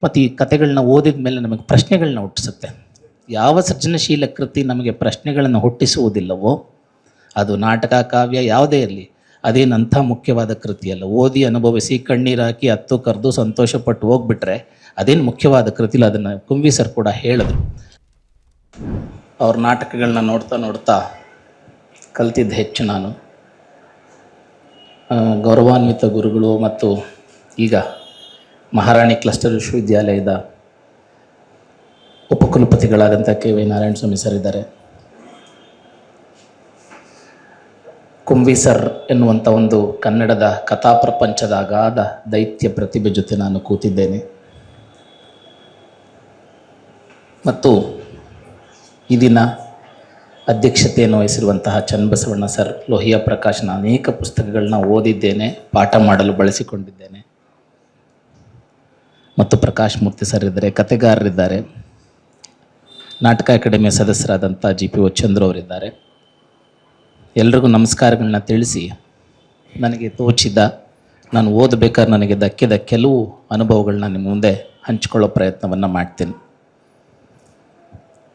ಮತ್ತು ಈ ಕಥೆಗಳನ್ನ ಓದಿದ ಮೇಲೆ ನಮಗೆ ಪ್ರಶ್ನೆಗಳನ್ನ ಹುಟ್ಟಿಸುತ್ತೆ. ಯಾವ ಸೃಜನಶೀಲ ಕೃತಿ ನಮಗೆ ಪ್ರಶ್ನೆಗಳನ್ನು ಹುಟ್ಟಿಸುವುದಿಲ್ಲವೋ ಅದು ನಾಟಕ, ಕಾವ್ಯ ಯಾವುದೇ ಇರಲಿ, ಅದೇನಂಥ ಮುಖ್ಯವಾದ ಕೃತಿಯಲ್ಲ. ಓದಿ ಅನುಭವಿಸಿ ಕಣ್ಣೀರು ಹಾಕಿ ಹತ್ತು ಕರೆದು ಸಂತೋಷಪಟ್ಟು ಹೋಗ್ಬಿಟ್ರೆ ಅದೇನು ಮುಖ್ಯವಾದ ಕೃತಿಲ್ಲ. ಅದನ್ನು ಕುಂವಿ ಸರ್ ಕೂಡ ಹೇಳಿದ್ರು. ಅವ್ರ ನಾಟಕಗಳನ್ನ ನೋಡ್ತಾ ನೋಡ್ತಾ ಕಲ್ತಿದ್ದು ಹೆಚ್ಚು ನಾನು. ಗೌರವಾನ್ವಿತ ಗುರುಗಳು ಮತ್ತು ಈಗ ಮಹಾರಾಣಿ ಕ್ಲಸ್ಟರ್ ವಿಶ್ವವಿದ್ಯಾಲಯದ ಉಪಕುಲಪತಿಗಳಾದಂಥ ಕೆ.ವೈ. ನಾರಾಯಣ ಸ್ವಾಮಿ ಸರ್ ಇದ್ದಾರೆ. ಕುಂವಿ ಸರ್ ಎನ್ನುವಂಥ ಒಂದು ಕನ್ನಡದ ಕಥಾ ಪ್ರಪಂಚದ ಅಗಾಧ ದೈತ್ಯ ಪ್ರತಿಭೆ ಜೊತೆ ನಾನು ಕೂತಿದ್ದೇನೆ. ಮತ್ತು ಈ ದಿನ ಅಧ್ಯಕ್ಷತೆಯನ್ನು ವಹಿಸಿರುವಂತಹ ಚನ್ನಬಸವಣ್ಣ ಸರ್, ಲೋಹಿಯಾ ಪ್ರಕಾಶನ ಅನೇಕ ಪುಸ್ತಕಗಳನ್ನ ಓದಿದ್ದೇನೆ, ಪಾಠ ಮಾಡಲು ಬಳಸಿಕೊಂಡಿದ್ದೇನೆ. ಮತ್ತು ಪ್ರಕಾಶ್ ಮೂರ್ತಿ ಸರ್ ಇದ್ದಾರೆ, ಕಥೆಗಾರರಿದ್ದಾರೆ, ನಾಟಕ ಅಕಾಡೆಮಿಯ ಸದಸ್ಯರಾದಂಥ ಜಿ.ಪಿ. ಒಚ್ಚಂದ್ರ ಅವರಿದ್ದಾರೆ. ಎಲ್ರಿಗೂ ನಮಸ್ಕಾರಗಳನ್ನ ತಿಳಿಸಿ, ನನಗೆ ತೋಚಿದ, ನಾನು ಓದಬೇಕಾದ್ರೆ ನನಗೆ ದಕ್ಕಿದ ಕೆಲವು ಅನುಭವಗಳನ್ನ ನಿಮ್ಮ ಮುಂದೆ ಹಂಚಿಕೊಳ್ಳೋ ಪ್ರಯತ್ನವನ್ನು ಮಾಡ್ತೀನಿ.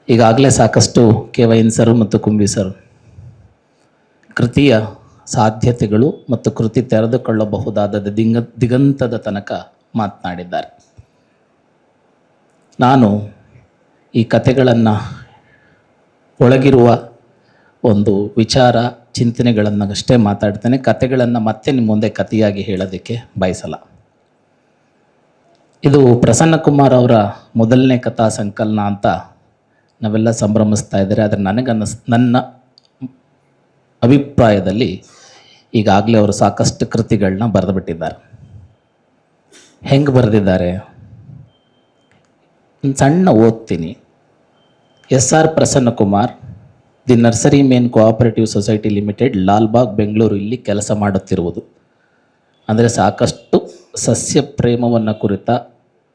ಈಗಾಗಲೇ ಸಾಕಷ್ಟು ಕೆ.ವೈ. ಸರ್ ಮತ್ತು ಕುಂವಿ ಸರ್ ಕೃತಿಯ ಸಾಧ್ಯತೆಗಳು ಮತ್ತು ಕೃತಿ ತೆರೆದುಕೊಳ್ಳಬಹುದಾದ ದಿಗಂತದ ತನಕ ಮಾತನಾಡಿದ್ದಾರೆ. ನಾನು ಈ ಕಥೆಗಳನ್ನು ಒಳಗಿರುವ ಒಂದು ವಿಚಾರ ಚಿಂತನೆಗಳನ್ನು ಅಷ್ಟೇ ಮಾತಾಡ್ತೇನೆ. ಕಥೆಗಳನ್ನು ಮತ್ತೆ ನಿಮ್ಮ ಮುಂದೆ ಕಥೆಯಾಗಿ ಹೇಳೋದಕ್ಕೆ ಬಯಸಲ್ಲ. ಇದು ಪ್ರಸನ್ನ ಕುಮಾರ್ ಅವರ ಮೊದಲನೇ ಕಥಾ ಸಂಕಲನ ಅಂತ ನಾವೆಲ್ಲ ಸಂಭ್ರಮಿಸ್ತಾ ಇದ್ದಾರೆ. ಆದರೆ ನನ್ನ ಅಭಿಪ್ರಾಯದಲ್ಲಿ ಈಗಾಗಲೇ ಅವರು ಸಾಕಷ್ಟು ಕೃತಿಗಳನ್ನ ಬರೆದುಬಿಟ್ಟಿದ್ದಾರೆ. ಹೆಂಗೆ ಬರೆದಿದ್ದಾರೆ ಸಣ್ಣ ಓದ್ತೀನಿ. S R. Prasanna Kumar, the nursery men cooperative society limited, Lalbagh, Bengaluru, ಇಲ್ಲಿ ಕೆಲಸ ಮಾಡುತ್ತಿರುವುದು. ಅಂದರೆ ಸಾಕಷ್ಟು ಸಸ್ಯ ಪ್ರೇಮವನ್ನು ಕುರಿತ,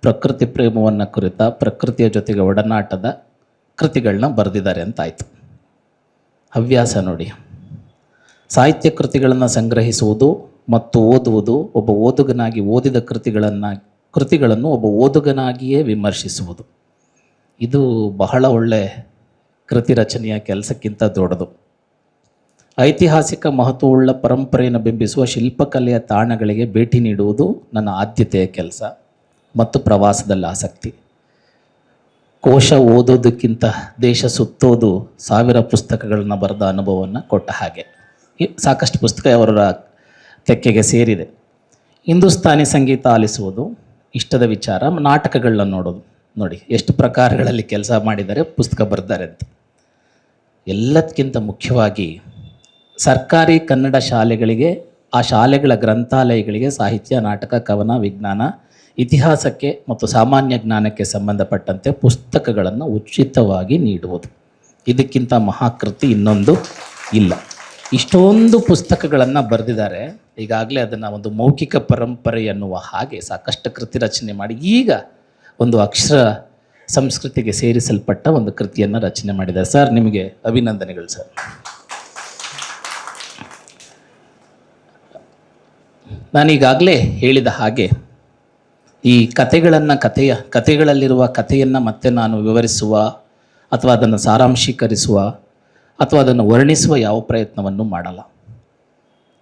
ಪ್ರಕೃತಿ ಪ್ರೇಮವನ್ನು ಕುರಿತ, ಪ್ರಕೃತಿಯ ಜೊತೆಗೆ ಒಡನಾಟದ ಕೃತಿಗಳನ್ನ ಬರೆದಿದ್ದಾರೆ ಅಂತಾಯಿತು. ಹವ್ಯಾಸ ನೋಡಿ, ಸಾಹಿತ್ಯ ಕೃತಿಗಳನ್ನು ಸಂಗ್ರಹಿಸುವುದು ಮತ್ತು ಓದುವುದು, ಒಬ್ಬ ಓದುಗನಾಗಿ ಓದಿದ ಕೃತಿಗಳನ್ನು ಒಬ್ಬ ಓದುಗನಾಗಿಯೇ ವಿಮರ್ಶಿಸುವುದು, ಇದು ಬಹಳ ಒಳ್ಳೆ ಕೃತಿ ರಚನೆಯ ಕೆಲಸಕ್ಕಿಂತ ದೊಡ್ಡದು. ಐತಿಹಾಸಿಕ ಮಹತ್ವವುಳ್ಳ ಪರಂಪರೆಯನ್ನು ಬಿಂಬಿಸುವ ಶಿಲ್ಪಕಲೆಯ ತಾಣಗಳಿಗೆ ಭೇಟಿ ನೀಡುವುದು ನನ್ನ ಆದ್ಯತೆಯ ಕೆಲಸ ಮತ್ತು ಪ್ರವಾಸದಲ್ಲಿ ಆಸಕ್ತಿ. ಕೋಶ ಓದೋದಕ್ಕಿಂತ ದೇಶ ಸುತ್ತೋದು 1000 ಪುಸ್ತಕಗಳನ್ನು ಬರೆದ ಅನುಭವವನ್ನು ಕೊಟ್ಟ ಹಾಗೆ. ಸಾಕಷ್ಟು ಪುಸ್ತಕ ಅವರ ತೆಕ್ಕೆಗೆ ಸೇರಿದೆ. ಹಿಂದೂಸ್ತಾನಿ ಸಂಗೀತ ಆಲಿಸುವುದು ಇಷ್ಟದ ವಿಚಾರ. ನಾಟಕಗಳನ್ನ ನೋಡೋದು, ನೋಡಿ ಎಷ್ಟು ಪ್ರಕಾರಗಳಲ್ಲಿ ಕೆಲಸ ಮಾಡಿದ್ದಾರೆ, ಪುಸ್ತಕ ಬರೆದಿದ್ದಾರೆ ಅಂತ. ಎಲ್ಲದಕ್ಕಿಂತ ಮುಖ್ಯವಾಗಿ ಸರ್ಕಾರಿ ಕನ್ನಡ ಶಾಲೆಗಳಿಗೆ, ಆ ಶಾಲೆಗಳ ಗ್ರಂಥಾಲಯಗಳಿಗೆ ಸಾಹಿತ್ಯ, ನಾಟಕ, ಕವನ, ವಿಜ್ಞಾನ, ಇತಿಹಾಸಕ್ಕೆ ಮತ್ತು ಸಾಮಾನ್ಯ ಜ್ಞಾನಕ್ಕೆ ಸಂಬಂಧಪಟ್ಟಂತೆ ಪುಸ್ತಕಗಳನ್ನು ಉಚಿತವಾಗಿ ನೀಡುವುದು. ಇದಕ್ಕಿಂತ ಮಹಾಕೃತಿ ಇನ್ನೊಂದು ಇಲ್ಲ. ಇಷ್ಟೊಂದು ಪುಸ್ತಕಗಳನ್ನು ಬರೆದಿದ್ದಾರೆ. ಈಗಾಗಲೇ ಅದನ್ನು ಒಂದು ಮೌಖಿಕ ಪರಂಪರೆ ಎನ್ನುವ ಹಾಗೆ ಸಾಕಷ್ಟು ಕೃತಿ ರಚನೆ ಮಾಡಿ ಈಗ ಒಂದು ಅಕ್ಷರ ಸಂಸ್ಕೃತಿಗೆ ಸೇರಿಸಲ್ಪಟ್ಟ ಒಂದು ಕೃತಿಯನ್ನು ರಚನೆ ಮಾಡಿದ್ದಾರೆ. ಸರ್, ನಿಮಗೆ ಅಭಿನಂದನೆಗಳು ಸರ್. ನಾನೀಗಾಗಲೇ ಹೇಳಿದ ಹಾಗೆ ಈ ಕಥೆಗಳಲ್ಲಿರುವ ಕಥೆಯನ್ನು ಮತ್ತೆ ನಾನು ವಿವರಿಸುವ ಅಥವಾ ಅದನ್ನು ಸಾರಾಂಶೀಕರಿಸುವ ಅಥವಾ ಅದನ್ನು ವರ್ಣಿಸುವ ಯಾವ ಪ್ರಯತ್ನವನ್ನು ಮಾಡಲ್ಲ.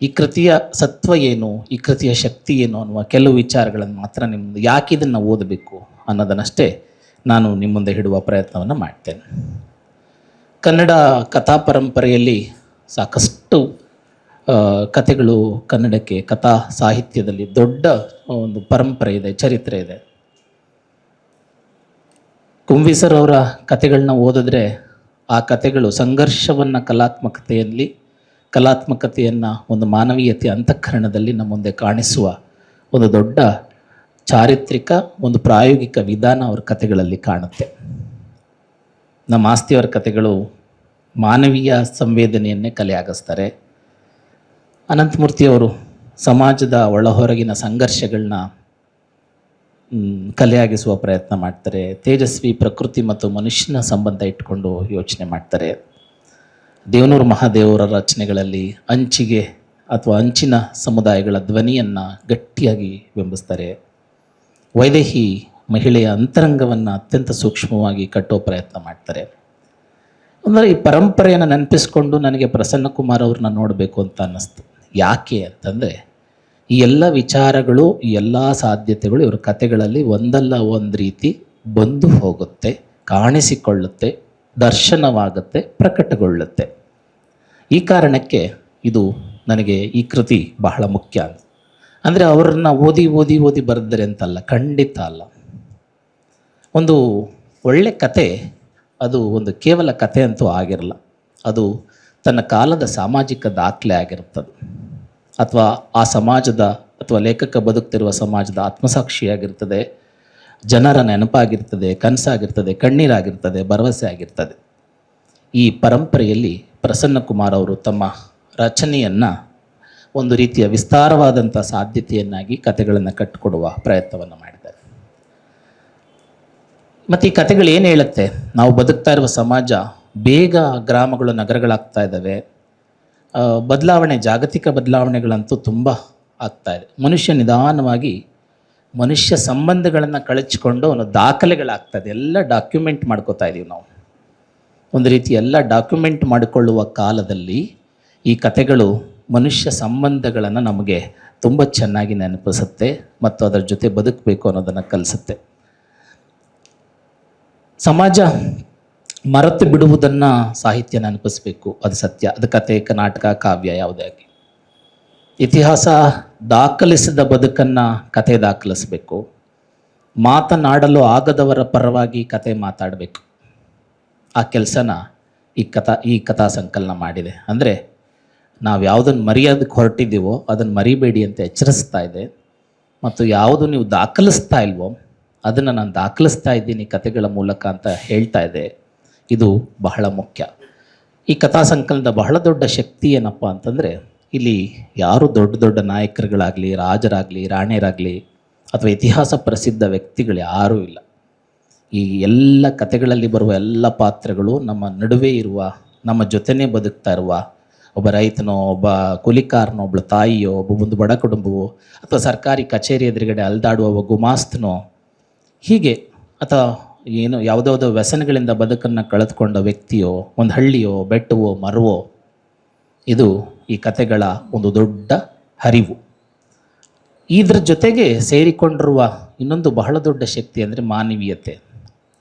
ಈ ಕೃತಿಯ ಸತ್ವ ಏನು, ಈ ಕೃತಿಯ ಶಕ್ತಿ ಏನು ಅನ್ನುವ ಕೆಲವು ವಿಚಾರಗಳನ್ನು ಮಾತ್ರ ನಿಮ್ಮ ಯಾಕೆ ಇದನ್ನು ಓದಬೇಕು ಅನ್ನೋದನ್ನಷ್ಟೇ ನಾನು ನಿಮ್ಮ ಮುಂದೆ ಇಡುವ ಪ್ರಯತ್ನವನ್ನು ಮಾಡ್ತೇನೆ. ಕನ್ನಡ ಕಥಾ ಪರಂಪರೆಯಲ್ಲಿ ಸಾಕಷ್ಟು ಕಥೆಗಳು, ಕನ್ನಡಕ್ಕೆ ಕಥಾ ಸಾಹಿತ್ಯದಲ್ಲಿ ದೊಡ್ಡ ಒಂದು ಪರಂಪರೆ ಇದೆ, ಚರಿತ್ರೆ ಇದೆ. ಕುಂವಿ ಸರ್ ಅವರ ಕಥೆಗಳನ್ನ ಓದಿದ್ರೆ ಆ ಕಥೆಗಳು ಸಂಘರ್ಷವನ್ನು ಕಲಾತ್ಮಕತೆಯನ್ನು ಒಂದು ಮಾನವೀಯತೆಯ ಅಂತಃಕರಣದಲ್ಲಿ ನಮ್ಮ ಮುಂದೆ ಕಾಣಿಸುವ ಒಂದು ದೊಡ್ಡ ಚಾರಿತ್ರಿಕ, ಒಂದು ಪ್ರಾಯೋಗಿಕ ವಿಧಾನ ಅವ್ರ ಕಥೆಗಳಲ್ಲಿ ಕಾಣುತ್ತೆ. ನಮ್ಮ ಆಸ್ತಿಯವರ ಕಥೆಗಳು ಮಾನವೀಯ ಸಂವೇದನೆಯನ್ನೇ ಕಲೆಯಾಗಿಸ್ತಾರೆ. ಅನಂತಮೂರ್ತಿಯವರು ಸಮಾಜದ ಒಳಹೊರಗಿನ ಸಂಘರ್ಷಗಳನ್ನ ಕಲೆಯಾಗಿಸುವ ಪ್ರಯತ್ನ ಮಾಡ್ತಾರೆ. ತೇಜಸ್ವಿ ಪ್ರಕೃತಿ ಮತ್ತು ಮನುಷ್ಯನ ಸಂಬಂಧ ಇಟ್ಕೊಂಡು ಯೋಚನೆ ಮಾಡ್ತಾರೆ. ದೇವನೂರು ಮಹಾದೇವರ ರಚನೆಗಳಲ್ಲಿ ಅಂಚಿಗೆ ಅಥವಾ ಅಂಚಿನ ಸಮುದಾಯಗಳ ಧ್ವನಿಯನ್ನು ಗಟ್ಟಿಯಾಗಿ ಬಿಂಬಿಸ್ತಾರೆ. ವೈದೇಹಿ ಮಹಿಳೆಯ ಅಂತರಂಗವನ್ನು ಅತ್ಯಂತ ಸೂಕ್ಷ್ಮವಾಗಿ ಕಟ್ಟೋ ಪ್ರಯತ್ನ ಮಾಡ್ತಾರೆ. ಅಂದರೆ ಈ ಪರಂಪರೆಯನ್ನು ನೆನಪಿಸ್ಕೊಂಡು ನನಗೆ ಪ್ರಸನ್ನ ಕುಮಾರ್ ಅವ್ರನ್ನ ನೋಡಬೇಕು ಅಂತ ಅನ್ನಿಸ್ತು. ಯಾಕೆ ಅಂತಂದರೆ ಈ ಎಲ್ಲ ವಿಚಾರಗಳು, ಈ ಎಲ್ಲ ಸಾಧ್ಯತೆಗಳು ಇವ್ರ ಕಥೆಗಳಲ್ಲಿ ಒಂದಲ್ಲ ಒಂದು ರೀತಿ ಬಂದು ಹೋಗುತ್ತೆ, ಕಾಣಿಸಿಕೊಳ್ಳುತ್ತೆ, ದರ್ಶನವಾಗುತ್ತೆ, ಪ್ರಕಟಗೊಳ್ಳುತ್ತೆ. ಈ ಕಾರಣಕ್ಕೆ ಇದು ನನಗೆ ಈ ಕೃತಿ ಬಹಳ ಮುಖ್ಯ. ಅಂದರೆ ಅವ್ರನ್ನ ಓದಿ ಓದಿ ಓದಿ ಬರೆದರೆ ಅಂತಲ್ಲ, ಖಂಡಿತ ಅಲ್ಲ. ಒಂದು ಒಳ್ಳೆ ಕತೆ ಅದು ಒಂದು ಕೇವಲ ಕತೆ ಅಂತೂ ಆಗಿರಲ್ಲ, ಅದು ತನ್ನ ಕಾಲದ ಸಾಮಾಜಿಕ ದಾಖಲೆ ಆಗಿರ್ತದೆ, ಅಥವಾ ಆ ಸಮಾಜದ ಅಥವಾ ಲೇಖಕ ಬದುಕ್ತಿರುವ ಸಮಾಜದ ಆತ್ಮಸಾಕ್ಷಿಯಾಗಿರ್ತದೆ, ಜನರ ನೆನಪಾಗಿರ್ತದೆ, ಕನಸಾಗಿರ್ತದೆ, ಕಣ್ಣೀರಾಗಿರ್ತದೆ, ಭರವಸೆ ಆಗಿರ್ತದೆ. ಈ ಪರಂಪರೆಯಲ್ಲಿ ಪ್ರಸನ್ನ ಕುಮಾರ್ ಅವರು ತಮ್ಮ ರಚನೆಯನ್ನು ಒಂದು ರೀತಿಯ ವಿಸ್ತಾರವಾದಂಥ ಸಾಧ್ಯತೆಯನ್ನಾಗಿ ಕಥೆಗಳನ್ನು ಕಟ್ಟಿಕೊಡುವ ಪ್ರಯತ್ನವನ್ನು ಮಾಡಿದ್ದಾರೆ. ಮತ್ತು ಈ ಕಥೆಗಳು ಏನು ಹೇಳುತ್ತೆ, ನಾವು ಬದುಕ್ತಾ ಇರುವ ಸಮಾಜ ಬೇಗ ಗ್ರಾಮಗಳು ನಗರಗಳಾಗ್ತಾ ಇದ್ದಾವೆ, ಬದಲಾವಣೆ, ಜಾಗತಿಕ ಬದಲಾವಣೆಗಳಂತೂ ತುಂಬ ಆಗ್ತಾ ಇದೆ. ಮನುಷ್ಯ ನಿಧಾನವಾಗಿ ಮನುಷ್ಯ ಸಂಬಂಧಗಳನ್ನು ಕಳಚಿಕೊಂಡು ಅವನು ದಾಖಲೆಗಳಾಗ್ತದೆ, ಎಲ್ಲ ಡಾಕ್ಯುಮೆಂಟ್ ಮಾಡ್ಕೋತಾ ಇದ್ದೀವಿ ನಾವು. ಒಂದು ರೀತಿ ಎಲ್ಲ ಡಾಕ್ಯುಮೆಂಟ್ ಮಾಡಿಕೊಳ್ಳುವ ಕಾಲದಲ್ಲಿ ಈ ಕಥೆಗಳು ಮನುಷ್ಯ ಸಂಬಂಧಗಳನ್ನು ನಮಗೆ ತುಂಬ ಚೆನ್ನಾಗಿ ನೆನಪಿಸುತ್ತೆ ಮತ್ತು ಅದರ ಜೊತೆ ಬದುಕಬೇಕು ಅನ್ನೋದನ್ನು ಕಲಿಸುತ್ತೆ. ಸಮಾಜ ಮರೆತು ಬಿಡುವುದನ್ನು ಸಾಹಿತ್ಯ ನೆನಪಿಸಬೇಕು, ಅದು ಸತ್ಯ. ಅದು ಕತೆ, ನಾಟಕ, ಕಾವ್ಯ ಯಾವುದೇ ಆಗಲಿ. ಇತಿಹಾಸ ದಾಖಲಿಸಿದ ಬದುಕನ್ನು ಕತೆ ದಾಖಲಿಸಬೇಕು. ಮಾತನಾಡಲು ಆಗದವರ ಪರವಾಗಿ ಕತೆ ಮಾತಾಡಬೇಕು. ಆ ಕೆಲಸನ ಈ ಕಥಾ ಸಂಕಲನ ಮಾಡಿದೆ. ಅಂದರೆ ನಾವು ಯಾವುದನ್ನು ಮರೆಯೋದಕ್ಕೆ ಹೊರಟಿದ್ದೀವೋ ಅದನ್ನು ಮರಿಬೇಡಿ ಅಂತ ಎಚ್ಚರಿಸ್ತಾ ಇದೆ. ಮತ್ತು ಯಾವುದು ನೀವು ದಾಖಲಿಸ್ತಾ ಇಲ್ವೋ ಅದನ್ನು ನಾನು ದಾಖಲಿಸ್ತಾ ಇದ್ದೀನಿ ಕಥೆಗಳ ಮೂಲಕ ಅಂತ ಹೇಳ್ತಾ ಇದೆ. ಇದು ಬಹಳ ಮುಖ್ಯ. ಈ ಕಥಾ ಸಂಕಲನದ ಬಹಳ ದೊಡ್ಡ ಶಕ್ತಿ ಏನಪ್ಪ ಅಂತಂದರೆ, ಇಲ್ಲಿ ಯಾರು ದೊಡ್ಡ ದೊಡ್ಡ ನಾಯಕರುಗಳಾಗಲಿ, ರಾಜರಾಗಲಿ, ರಾಣಿಯರಾಗಲಿ ಅಥವಾ ಇತಿಹಾಸ ಪ್ರಸಿದ್ಧ ವ್ಯಕ್ತಿಗಳು ಯಾರೂ ಇಲ್ಲ. ಈ ಎಲ್ಲ ಕಥೆಗಳಲ್ಲಿ ಬರುವ ಎಲ್ಲ ಪಾತ್ರಗಳು ನಮ್ಮ ನಡುವೆ ಇರುವ, ನಮ್ಮ ಜೊತೆನೇ ಬದುಕ್ತಾ ಇರುವ ಒಬ್ಬ ರೈತನೋ, ಒಬ್ಬ ಕೂಲಿಕಾರನೋ, ಒಬ್ಬಳು ತಾಯಿಯೋ, ಒಂದು ಬಡ ಕುಟುಂಬವೋ, ಅಥವಾ ಸರ್ಕಾರಿ ಕಚೇರಿ ಎದುರುಗಡೆ ಅಲ್ದಾಡುವ ಒಬ್ಬ ಗುಮಾಸ್ತನೋ, ಹೀಗೆ, ಅಥವಾ ಯಾವುದಾವುದೋ ವ್ಯಸನಗಳಿಂದ ಬದುಕನ್ನು ಕಳೆದುಕೊಂಡ ವ್ಯಕ್ತಿಯೋ, ಒಂದು ಹಳ್ಳಿಯೋ, ಬೆಟ್ಟವೋ, ಮರವೋ, ಇದು ಈ ಕಥೆಗಳ ಒಂದು ದೊಡ್ಡ ಹರಿವು. ಇದ್ರ ಜೊತೆಗೆ ಸೇರಿಕೊಂಡಿರುವ ಇನ್ನೊಂದು ಬಹಳ ದೊಡ್ಡ ಶಕ್ತಿ ಅಂದರೆ ಮಾನವೀಯತೆ.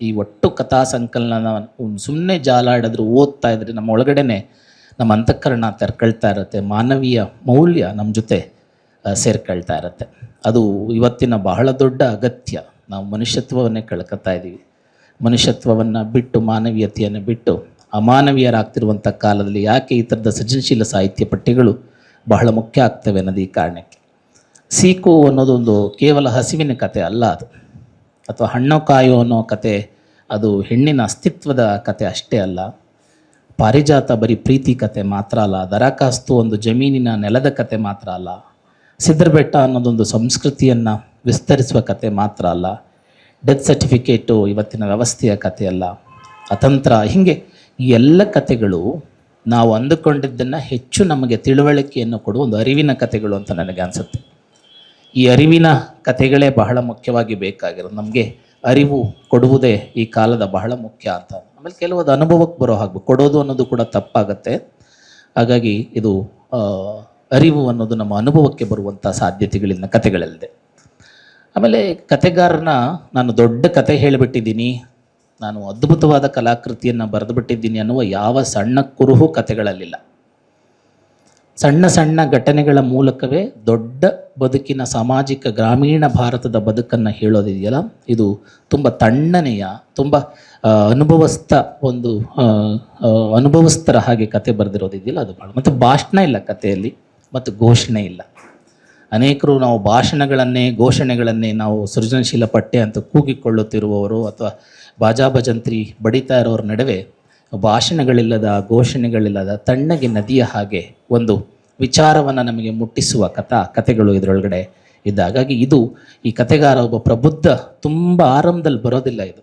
ಈ ಒಟ್ಟು ಕಥಾ ಸಂಕಲನ ಸುಮ್ಮನೆ ಜಾಲಾಡಿದ್ರು, ಓದ್ತಾ ಇದ್ರೆ ನಮ್ಮ ಒಳಗಡೆನೆ ನಮ್ಮ ಅಂತಃಕರಣ ತೆರ್ಕೊಳ್ತಾ ಇರುತ್ತೆ, ಮಾನವೀಯ ಮೌಲ್ಯ ನಮ್ಮ ಜೊತೆ ಸೇರ್ಕೊಳ್ತಾ ಇರುತ್ತೆ. ಅದು ಇವತ್ತಿನ ಬಹಳ ದೊಡ್ಡ ಅಗತ್ಯ. ನಾವು ಮನುಷ್ಯತ್ವವನ್ನೇ ಕಳ್ಕೊತಾ ಇದ್ದೀವಿ. ಮನುಷ್ಯತ್ವವನ್ನು ಬಿಟ್ಟು, ಮಾನವೀಯತೆಯನ್ನು ಬಿಟ್ಟು ಅಮಾನವೀಯರಾಗ್ತಿರುವಂಥ ಕಾಲದಲ್ಲಿ ಯಾಕೆ ಈ ಥರದ ಸೃಜನಶೀಲ ಸಾಹಿತ್ಯ ಪಠ್ಯಗಳು ಬಹಳ ಮುಖ್ಯ ಆಗ್ತವೆ ಅನ್ನೋದು ಈ ಕಾರಣಕ್ಕೆ. ಸೀಕು ಅನ್ನೋದೊಂದು ಕೇವಲ ಹಸಿವಿನ ಕತೆ ಅಲ್ಲ ಅದು, ಅಥವಾ ಹಣ್ಣು ಕಾಯೋ ಅನ್ನೋ ಕತೆ ಅದು ಹೆಣ್ಣಿನ ಅಸ್ತಿತ್ವದ ಕತೆ ಅಷ್ಟೇ ಅಲ್ಲ. ಪಾರಿಜಾತ ಬರೀ ಪ್ರೀತಿ ಕತೆ ಮಾತ್ರ ಅಲ್ಲ. ದರಾಕಾಸ್ತು ಒಂದು ಜಮೀನಿನ ನೆಲದ ಕತೆ ಮಾತ್ರ ಅಲ್ಲ. ಸಿದ್ಧರಬೆಟ್ಟ ಅನ್ನೋದೊಂದು ಸಂಸ್ಕೃತಿಯನ್ನು ವಿಸ್ತರಿಸುವ ಕತೆ ಮಾತ್ರ ಅಲ್ಲ. ಡೆತ್ ಸರ್ಟಿಫಿಕೇಟು ಇವತ್ತಿನ ವ್ಯವಸ್ಥೆಯ ಕತೆ ಅಲ್ಲ. ಅತಂತ್ರ, ಹೀಗೆ ಈ ಎಲ್ಲ ಕತೆಗಳು ನಾವು ಅಂದುಕೊಂಡಿದ್ದನ್ನು ಹೆಚ್ಚು ನಮಗೆ ತಿಳುವಳಿಕೆಯನ್ನು ಕೊಡುವ ಒಂದು ಅರಿವಿನ ಕತೆಗಳು ಅಂತ ನನಗೆ ಅನಿಸುತ್ತೆ. ಈ ಅರಿವಿನ ಕತೆಗಳೇ ಬಹಳ ಮುಖ್ಯವಾಗಿ ಬೇಕಾಗಿರೋದು. ನಮಗೆ ಅರಿವು ಕೊಡುವುದೇ ಈ ಕಾಲದ ಬಹಳ ಮುಖ್ಯ ಅಂತ. ಆಮೇಲೆ ಕೆಲವೊಂದು ಅನುಭವಕ್ಕೆ ಬರೋ ಹಾಗೆ ಕೊಡೋದು ಅನ್ನೋದು ಕೂಡ ತಪ್ಪಾಗತ್ತೆ. ಹಾಗಾಗಿ ಇದು ಅರಿವು ಅನ್ನೋದು ನಮ್ಮ ಅನುಭವಕ್ಕೆ ಬರುವಂಥ ಸಾಧ್ಯತೆಗಳಿಂದ ಕತೆಗಳಲ್ಲಿದೆ. ಆಮೇಲೆ ಕತೆಗಾರನ ನಾನು ದೊಡ್ಡ ಕತೆ ಹೇಳಿಬಿಟ್ಟಿದ್ದೀನಿ, ನಾನು ಅದ್ಭುತವಾದ ಕಲಾಕೃತಿಯನ್ನು ಬರೆದು ಬಿಟ್ಟಿದ್ದೀನಿ ಅನ್ನುವ ಯಾವ ಸಣ್ಣ ಕುರುಹು ಕತೆಗಳಲ್ಲಿಲ್ಲ. ಸಣ್ಣ ಸಣ್ಣ ಘಟನೆಗಳ ಮೂಲಕವೇ ದೊಡ್ಡ ಬದುಕಿನ ಸಾಮಾಜಿಕ ಗ್ರಾಮೀಣ ಭಾರತದ ಬದುಕನ್ನು ಹೇಳೋದಿದೆಯಲ್ಲ, ಇದು ತುಂಬ ತಣ್ಣನೆಯ, ತುಂಬ ಅನುಭವಸ್ಥರ ಹಾಗೆ ಕತೆ ಬರೆದಿರೋದಿದೆಯಲ್ಲ, ಅದು ಭಾಳ. ಮತ್ತು ಭಾಷಣ ಇಲ್ಲ ಕಥೆಯಲ್ಲಿ, ಮತ್ತು ಘೋಷಣೆ ಇಲ್ಲ. ಅನೇಕರು ನಾವು ಭಾಷಣಗಳನ್ನೇ, ಘೋಷಣೆಗಳನ್ನೇ ನಾವು ಸೃಜನಶೀಲ ಪಠ್ಯ ಅಂತ ಕೂಗಿಕೊಳ್ಳುತ್ತಿರುವವರು ಅಥವಾ ಬಾಜಾ ಭಜಂತ್ರಿ ಬಡಿತಾ ಇರೋರ ನಡುವೆ ಭಾಷಣಗಳಿಲ್ಲದ, ಘೋಷಣೆಗಳಿಲ್ಲದ ತಣ್ಣಗೆ ನದಿಯ ಹಾಗೆ ಒಂದು ವಿಚಾರವನ್ನು ನಮಗೆ ಮುಟ್ಟಿಸುವ ಕಥೆಗಳು ಇದರೊಳಗಡೆ ಇದ್ದ. ಹಾಗಾಗಿ ಇದು ಈ ಕಥೆಗಾರ ಒಬ್ಬ ಪ್ರಬುದ್ಧ, ತುಂಬ ಆರಂಭದಲ್ಲಿ ಬರೋದಿಲ್ಲ. ಇದು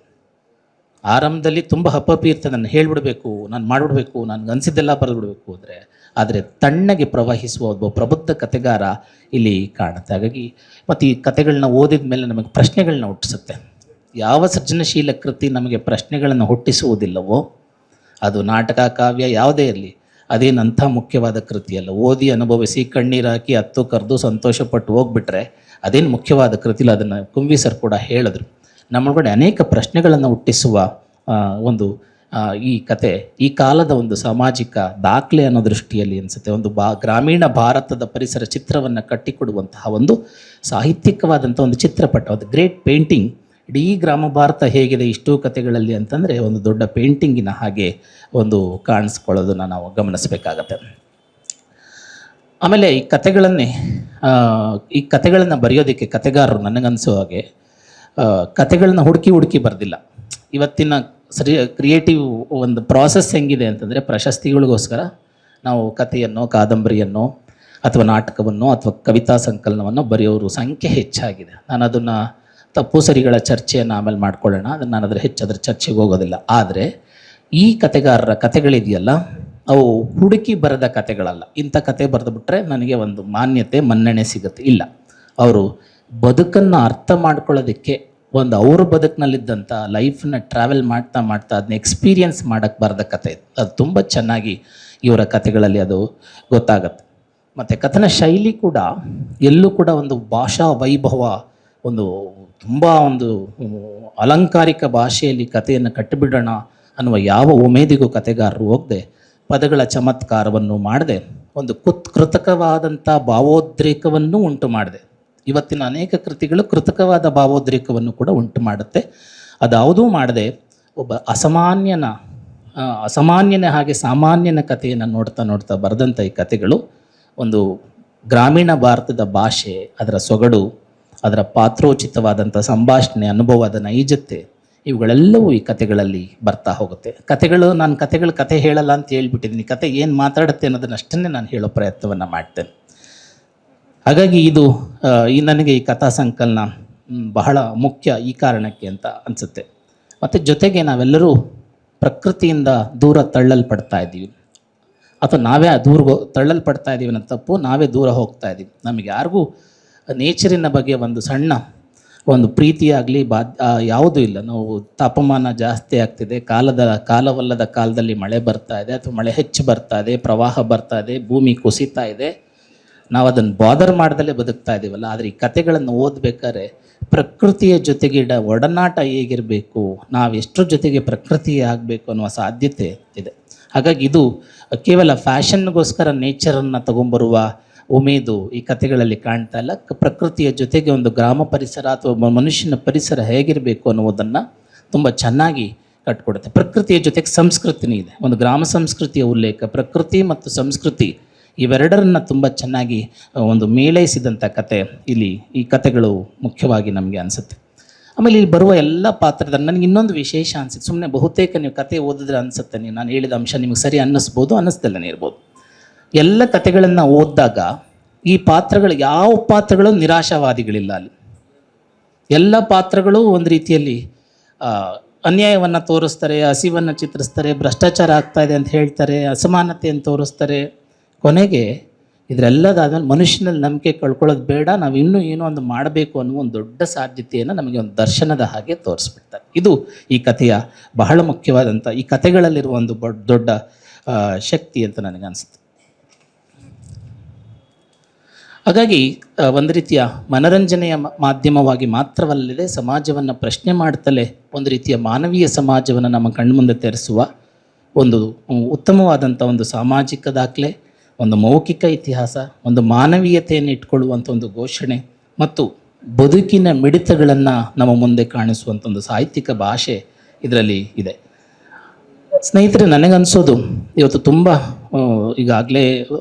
ಆರಂಭದಲ್ಲಿ ತುಂಬ ಹಪ್ಪಪ್ಪಿ ಇರ್ತದೆ, ನಾನು ಹೇಳಿಬಿಡ್ಬೇಕು, ನಾನು ಮಾಡಿಬಿಡ್ಬೇಕು, ನನಗೆ ಅನಿಸಿದ್ದೆಲ್ಲ ಬರೆದ್ಬಿಡ್ಬೇಕು ಆದರೆ ತಣ್ಣಗೆ ಪ್ರವಹಿಸುವ ಒಬ್ಬ ಪ್ರಬುದ್ಧ ಕಥೆಗಾರ ಇಲ್ಲಿ ಕಾಣುತ್ತೆ. ಹಾಗಾಗಿ ಮತ್ತು ಈ ಕಥೆಗಳನ್ನ ಓದಿದ ಮೇಲೆ ನಮಗೆ ಪ್ರಶ್ನೆಗಳನ್ನ ಹುಟ್ಟಿಸುತ್ತೆ. ಯಾವ ಸೃಜನಶೀಲ ಕೃತಿ ನಮಗೆ ಪ್ರಶ್ನೆಗಳನ್ನು ಹುಟ್ಟಿಸುವುದಿಲ್ಲವೋ ಅದು ನಾಟಕ, ಕಾವ್ಯ ಯಾವುದೇ ಇರಲಿ, ಅದೇನಂಥ ಮುಖ್ಯವಾದ ಕೃತಿಯಲ್ಲ. ಓದಿ ಅನುಭವಿಸಿ ಕಣ್ಣೀರು ಹಾಕಿ ಹತ್ತು ಕರೆದು ಸಂತೋಷಪಟ್ಟು ಹೋಗ್ಬಿಟ್ರೆ ಅದೇನು ಮುಖ್ಯವಾದ ಕೃತಿಲ್ಲ. ಅದನ್ನು ಕುಂವಿ ಸರ್ ಕೂಡ ಹೇಳಿದ್ರು. ನಮ್ಮೊಳಗಡೆ ಅನೇಕ ಪ್ರಶ್ನೆಗಳನ್ನು ಹುಟ್ಟಿಸುವ ಒಂದು ಈ ಕತೆ ಈ ಕಾಲದ ಒಂದು ಸಾಮಾಜಿಕ ದಾಖಲೆ ಅನ್ನೋ ದೃಷ್ಟಿಯಲ್ಲಿ ಅನಿಸುತ್ತೆ. ಒಂದು ಗ್ರಾಮೀಣ ಭಾರತದ ಪರಿಸರ ಚಿತ್ರವನ್ನು ಕಟ್ಟಿಕೊಡುವಂತಹ ಒಂದು ಸಾಹಿತ್ಯಿಕವಾದಂಥ ಒಂದು ಚಿತ್ರಪಟ, ಒಂದು ಗ್ರೇಟ್ ಪೇಂಟಿಂಗ್. ಇಡೀ ಗ್ರಾಮ ಭಾರತ ಹೇಗಿದೆ ಇಷ್ಟೂ ಕಥೆಗಳಲ್ಲಿ ಅಂತಂದರೆ ಒಂದು ದೊಡ್ಡ ಪೇಂಟಿಂಗಿನ ಹಾಗೆ ಒಂದು ಕಾಣಿಸ್ಕೊಳ್ಳೋದನ್ನು ನಾವು ಗಮನಿಸಬೇಕಾಗತ್ತೆ. ಆಮೇಲೆ ಈ ಕಥೆಗಳನ್ನು ಬರೆಯೋದಕ್ಕೆ ಕಥೆಗಾರರು ನನಗನ್ಸೋ ಹಾಗೆ ಕಥೆಗಳನ್ನ ಹುಡುಕಿ ಬರೆದಿಲ್ಲ. ಇವತ್ತಿನ ಕ್ರಿಯೇಟಿವ್ ಒಂದು ಪ್ರಾಸೆಸ್ ಹೆಂಗಿದೆ ಅಂತಂದರೆ, ಪ್ರಶಸ್ತಿಗಳಿಗೋಸ್ಕರ ನಾವು ಕಥೆಯನ್ನು, ಕಾದಂಬರಿಯನ್ನು ಅಥವಾ ನಾಟಕವನ್ನು ಅಥವಾ ಕವಿತಾ ಸಂಕಲನವನ್ನು ಬರೆಯೋರು ಸಂಖ್ಯೆ ಹೆಚ್ಚಾಗಿದೆ. ನಾನು ಅದನ್ನು ತಪ್ಪು ಸರಿಗಳ ಚರ್ಚೆಯನ್ನು ಆಮೇಲೆ ಮಾಡ್ಕೊಳ್ಳೋಣ, ನಾನು ಅದರ ಹೆಚ್ಚು ಚರ್ಚೆಗೆ ಹೋಗೋದಿಲ್ಲ. ಆದರೆ ಈ ಕಥೆಗಾರರ ಕಥೆಗಳಿದೆಯಲ್ಲ, ಅವು ಹುಡುಕಿ ಬರೆದ ಕಥೆಗಳಲ್ಲ. ಇಂಥ ಕತೆ ಬರೆದುಬಿಟ್ರೆ ನನಗೆ ಒಂದು ಮಾನ್ಯತೆ, ಮನ್ನಣೆ ಸಿಗುತ್ತೆ, ಇಲ್ಲ. ಅವರು ಬದುಕನ್ನು ಅರ್ಥ ಮಾಡ್ಕೊಳ್ಳೋದಕ್ಕೆ ಒಂದು ಅವ್ರ ಬದುಕಿನಲ್ಲಿದ್ದಂಥ ಲೈಫನ್ನ ಟ್ರಾವೆಲ್ ಮಾಡ್ತಾ ಅದನ್ನ ಎಕ್ಸ್ಪೀರಿಯನ್ಸ್ ಮಾಡೋಕ್ಕೆ ಬರೆದ ಕತೆ. ಅದು ತುಂಬ ಚೆನ್ನಾಗಿ ಇವರ ಕಥೆಗಳಲ್ಲಿ ಅದು ಗೊತ್ತಾಗತ್ತೆ. ಮತ್ತು ಕಥನ ಶೈಲಿ ಕೂಡ ಎಲ್ಲೂ ಕೂಡ ಒಂದು ಭಾಷಾ ವೈಭವ, ಒಂದು ತುಂಬ ಒಂದು ಅಲಂಕಾರಿಕ ಭಾಷೆಯಲ್ಲಿ ಕಥೆಯನ್ನು ಕಟ್ಟಿಬಿಡೋಣ ಅನ್ನುವ ಯಾವ ಉಮೇದಿಗೂ ಕಥೆಗಾರರು ಹೋಗದೆ, ಪದಗಳ ಚಮತ್ಕಾರವನ್ನು ಮಾಡದೆ, ಒಂದು ಕೃತಕವಾದಂಥ ಭಾವೋದ್ರೇಕವನ್ನು ಉಂಟು ಮಾಡಿದೆ. ಇವತ್ತಿನ ಅನೇಕ ಕೃತಿಗಳು ಕೃತಕವಾದ ಭಾವೋದ್ರೇಕವನ್ನು ಕೂಡ ಉಂಟು ಮಾಡುತ್ತೆ. ಅದಾವುದೂ ಮಾಡದೆ ಒಬ್ಬ ಅಸಾಮಾನ್ಯನ ಹಾಗೆ ಸಾಮಾನ್ಯನ ಕಥೆಯನ್ನು ನೋಡ್ತಾ ಬರೆದಂಥ ಈ ಕಥೆಗಳು ಒಂದು ಗ್ರಾಮೀಣ ಭಾರತದ ಭಾಷೆ, ಅದರ ಸೊಗಡು, ಅದರ ಪಾತ್ರೋಚಿತವಾದಂಥ ಸಂಭಾಷಣೆ, ಅನುಭವದ ನೈಜತೆ, ಇವುಗಳೆಲ್ಲವೂ ಈ ಕಥೆಗಳಲ್ಲಿ ಬರ್ತಾ ಹೋಗುತ್ತೆ. ನಾನು ಕತೆ ಹೇಳಲ್ಲ ಅಂತ ಹೇಳ್ಬಿಟ್ಟಿದ್ದೀನಿ. ಕತೆ ಏನು ಮಾತಾಡುತ್ತೆ ಅನ್ನೋದನ್ನಷ್ಟನ್ನೇ ನಾನು ಹೇಳೋ ಪ್ರಯತ್ನವನ್ನು ಮಾಡ್ತೇನೆ. ಹಾಗಾಗಿ ನನಗೆ ಈ ಕಥಾ ಸಂಕಲನ ಬಹಳ ಮುಖ್ಯ ಈ ಕಾರಣಕ್ಕೆ ಅಂತ ಅನಿಸುತ್ತೆ. ಮತ್ತು ಜೊತೆಗೆ ನಾವೆಲ್ಲರೂ ಪ್ರಕೃತಿಯಿಂದ ದೂರ ತಳ್ಳಲ್ಪಡ್ತಾ ಇದ್ದೀವಿ, ಅಥವಾ ನಾವೇ ತಳ್ಳಲ್ಪಡ್ತಾ ಇದ್ದೀವಿ ಅನ್ನೋ ತಪ್ಪು, ನಾವೇ ದೂರ ಹೋಗ್ತಾ ಇದ್ದೀವಿ. ನಮಗೆ ಯಾರಿಗೂ ನೇಚರಿನ ಬಗ್ಗೆ ಒಂದು ಸಣ್ಣ ಒಂದು ಪ್ರೀತಿಯಾಗಲಿ ಯಾವುದೂ ಇಲ್ಲ. ನಾವು ತಾಪಮಾನ ಜಾಸ್ತಿ ಆಗ್ತಿದೆ, ಕಾಲವಲ್ಲದ ಕಾಲದಲ್ಲಿ ಮಳೆ ಬರ್ತಾ ಇದೆ, ಅಥವಾ ಮಳೆ ಹೆಚ್ಚು ಬರ್ತಾ ಇದೆ, ಪ್ರವಾಹ ಬರ್ತಾ ಇದೆ, ಭೂಮಿ ಕುಸಿತಾ ಇದೆ, ನಾವು ಅದನ್ನು ಬಾದರ್ ಮಾಡ್ದಲೇ ಬದುಕ್ತಾ ಇದ್ದೀವಲ್ಲ. ಆದರೆ ಈ ಕಥೆಗಳನ್ನು ಓದಬೇಕಾದ್ರೆ ಪ್ರಕೃತಿಯ ಜೊತೆಗಿಡ ಒಡನಾಟ ಹೇಗಿರಬೇಕು, ನಾವು ಎಷ್ಟರ ಜೊತೆಗೆ ಪ್ರಕೃತಿ ಆಗಬೇಕು ಅನ್ನುವ ಸಾಧ್ಯತೆ ಇದೆ. ಹಾಗಾಗಿ ಇದು ಕೇವಲ ಫ್ಯಾಷನ್ಗೋಸ್ಕರ ನೇಚರನ್ನು ತಗೊಂಬರುವ ಉಮೇದು ಈ ಕಥೆಗಳಲ್ಲಿ ಕಾಣ್ತಾ ಇಲ್ಲ. ಪ್ರಕೃತಿಯ ಜೊತೆಗೆ ಒಂದು ಗ್ರಾಮ ಪರಿಸರ ಅಥವಾ ಮನುಷ್ಯನ ಪರಿಸರ ಹೇಗಿರಬೇಕು ಅನ್ನುವುದನ್ನು ತುಂಬ ಚೆನ್ನಾಗಿ ಕಟ್ಕೊಡುತ್ತೆ. ಪ್ರಕೃತಿಯ ಜೊತೆಗೆ ಸಂಸ್ಕೃತಿನೇ ಇದೆ. ಒಂದು ಗ್ರಾಮ ಸಂಸ್ಕೃತಿಯ ಉಲ್ಲೇಖ, ಪ್ರಕೃತಿ ಮತ್ತು ಸಂಸ್ಕೃತಿ ಇವೆರಡರನ್ನು ತುಂಬ ಚೆನ್ನಾಗಿ ಒಂದು ಮೇಳೈಸಿದಂಥ ಕತೆ ಇಲ್ಲಿ ಈ ಕಥೆಗಳು ಮುಖ್ಯವಾಗಿ ನಮಗೆ ಅನಿಸುತ್ತೆ. ಆಮೇಲೆ ಇಲ್ಲಿ ಬರುವ ಎಲ್ಲ ಪಾತ್ರದಲ್ಲಿ ನನಗೆ ಇನ್ನೊಂದು ವಿಶೇಷ ಅನಿಸುತ್ತೆ. ಸುಮ್ಮನೆ ಬಹುತೇಕ ನೀವು ಕತೆ ಓದಿದ್ರೆ ಅನಿಸುತ್ತೆ, ನಾನು ಹೇಳಿದ ಅಂಶ ನಿಮಗೆ ಸರಿ ಅನ್ನಿಸ್ಬೋದು, ಅನ್ನಿಸ್ದಲ್ಲೇ ಇರ್ಬೋದು. ಎಲ್ಲ ಕಥೆಗಳನ್ನು ಓದಿದಾಗ ಈ ಪಾತ್ರಗಳು, ಯಾವ ಪಾತ್ರಗಳು ನಿರಾಶಾವಾದಿಗಳಿಲ್ಲ. ಅಲ್ಲಿ ಎಲ್ಲ ಪಾತ್ರಗಳು ಒಂದು ರೀತಿಯಲ್ಲಿ ಅನ್ಯಾಯವನ್ನು ತೋರಿಸ್ತಾರೆ, ಹಸಿವನ್ನು ಚಿತ್ರಿಸ್ತಾರೆ, ಭ್ರಷ್ಟಾಚಾರ ಆಗ್ತಾ ಇದೆ ಅಂತ ಹೇಳ್ತಾರೆ, ಅಸಮಾನತೆಯನ್ನು ತೋರಿಸ್ತಾರೆ. ಕೊನೆಗೆ ಇದರೆಲ್ಲದಾದ್ಮೇಲೆ ಮನುಷ್ಯನಲ್ಲಿ ನಂಬಿಕೆ ಕಳ್ಕೊಳ್ಳೋದು ಬೇಡ, ನಾವು ಇನ್ನೂ ಏನೋ ಒಂದು ಮಾಡಬೇಕು ಅನ್ನೋ ಒಂದು ದೊಡ್ಡ ಸಾಧ್ಯತೆಯನ್ನು ನಮಗೆ ಒಂದು ದರ್ಶನದ ಹಾಗೆ ತೋರಿಸ್ಬಿಡ್ತಾರೆ. ಇದು ಈ ಕಥೆಯ ಬಹಳ ಮುಖ್ಯವಾದಂಥ, ಈ ಕಥೆಗಳಲ್ಲಿರುವ ಒಂದು ದೊಡ್ಡ ಶಕ್ತಿ ಅಂತ ನನಗನ್ಸುತ್ತೆ. ಹಾಗಾಗಿ ಒಂದು ರೀತಿಯ ಮನರಂಜನೆಯ ಮಾಧ್ಯಮವಾಗಿ ಮಾತ್ರವಲ್ಲದೆ ಸಮಾಜವನ್ನು ಪ್ರಶ್ನೆ ಮಾಡ್ತಲೇ ಒಂದು ರೀತಿಯ ಮಾನವೀಯ ಸಮಾಜವನ್ನು ನಮ್ಮ ಕಣ್ಮುಂದೆ ತೆರೆಸುವ ಒಂದು ಉತ್ತಮವಾದಂಥ ಒಂದು ಸಾಮಾಜಿಕ ದಾಖಲೆ, ಒಂದು ಮೌಖಿಕ ಇತಿಹಾಸ, ಒಂದು ಮಾನವೀಯತೆಯನ್ನು ಇಟ್ಕೊಳ್ಳುವಂಥ ಒಂದು ಘೋಷಣೆ ಮತ್ತು ಬದುಕಿನ ಮಿಡಿತಗಳನ್ನು ನಮ್ಮ ಮುಂದೆ ಕಾಣಿಸುವಂಥ ಒಂದು ಸಾಹಿತ್ಯಿಕ ಭಾಷೆ ಇದರಲ್ಲಿ ಇದೆ. ಸ್ನೇಹಿತರೆ, ನನಗನ್ಸೋದು ಇವತ್ತು ತುಂಬ ಈಗಾಗಲೇ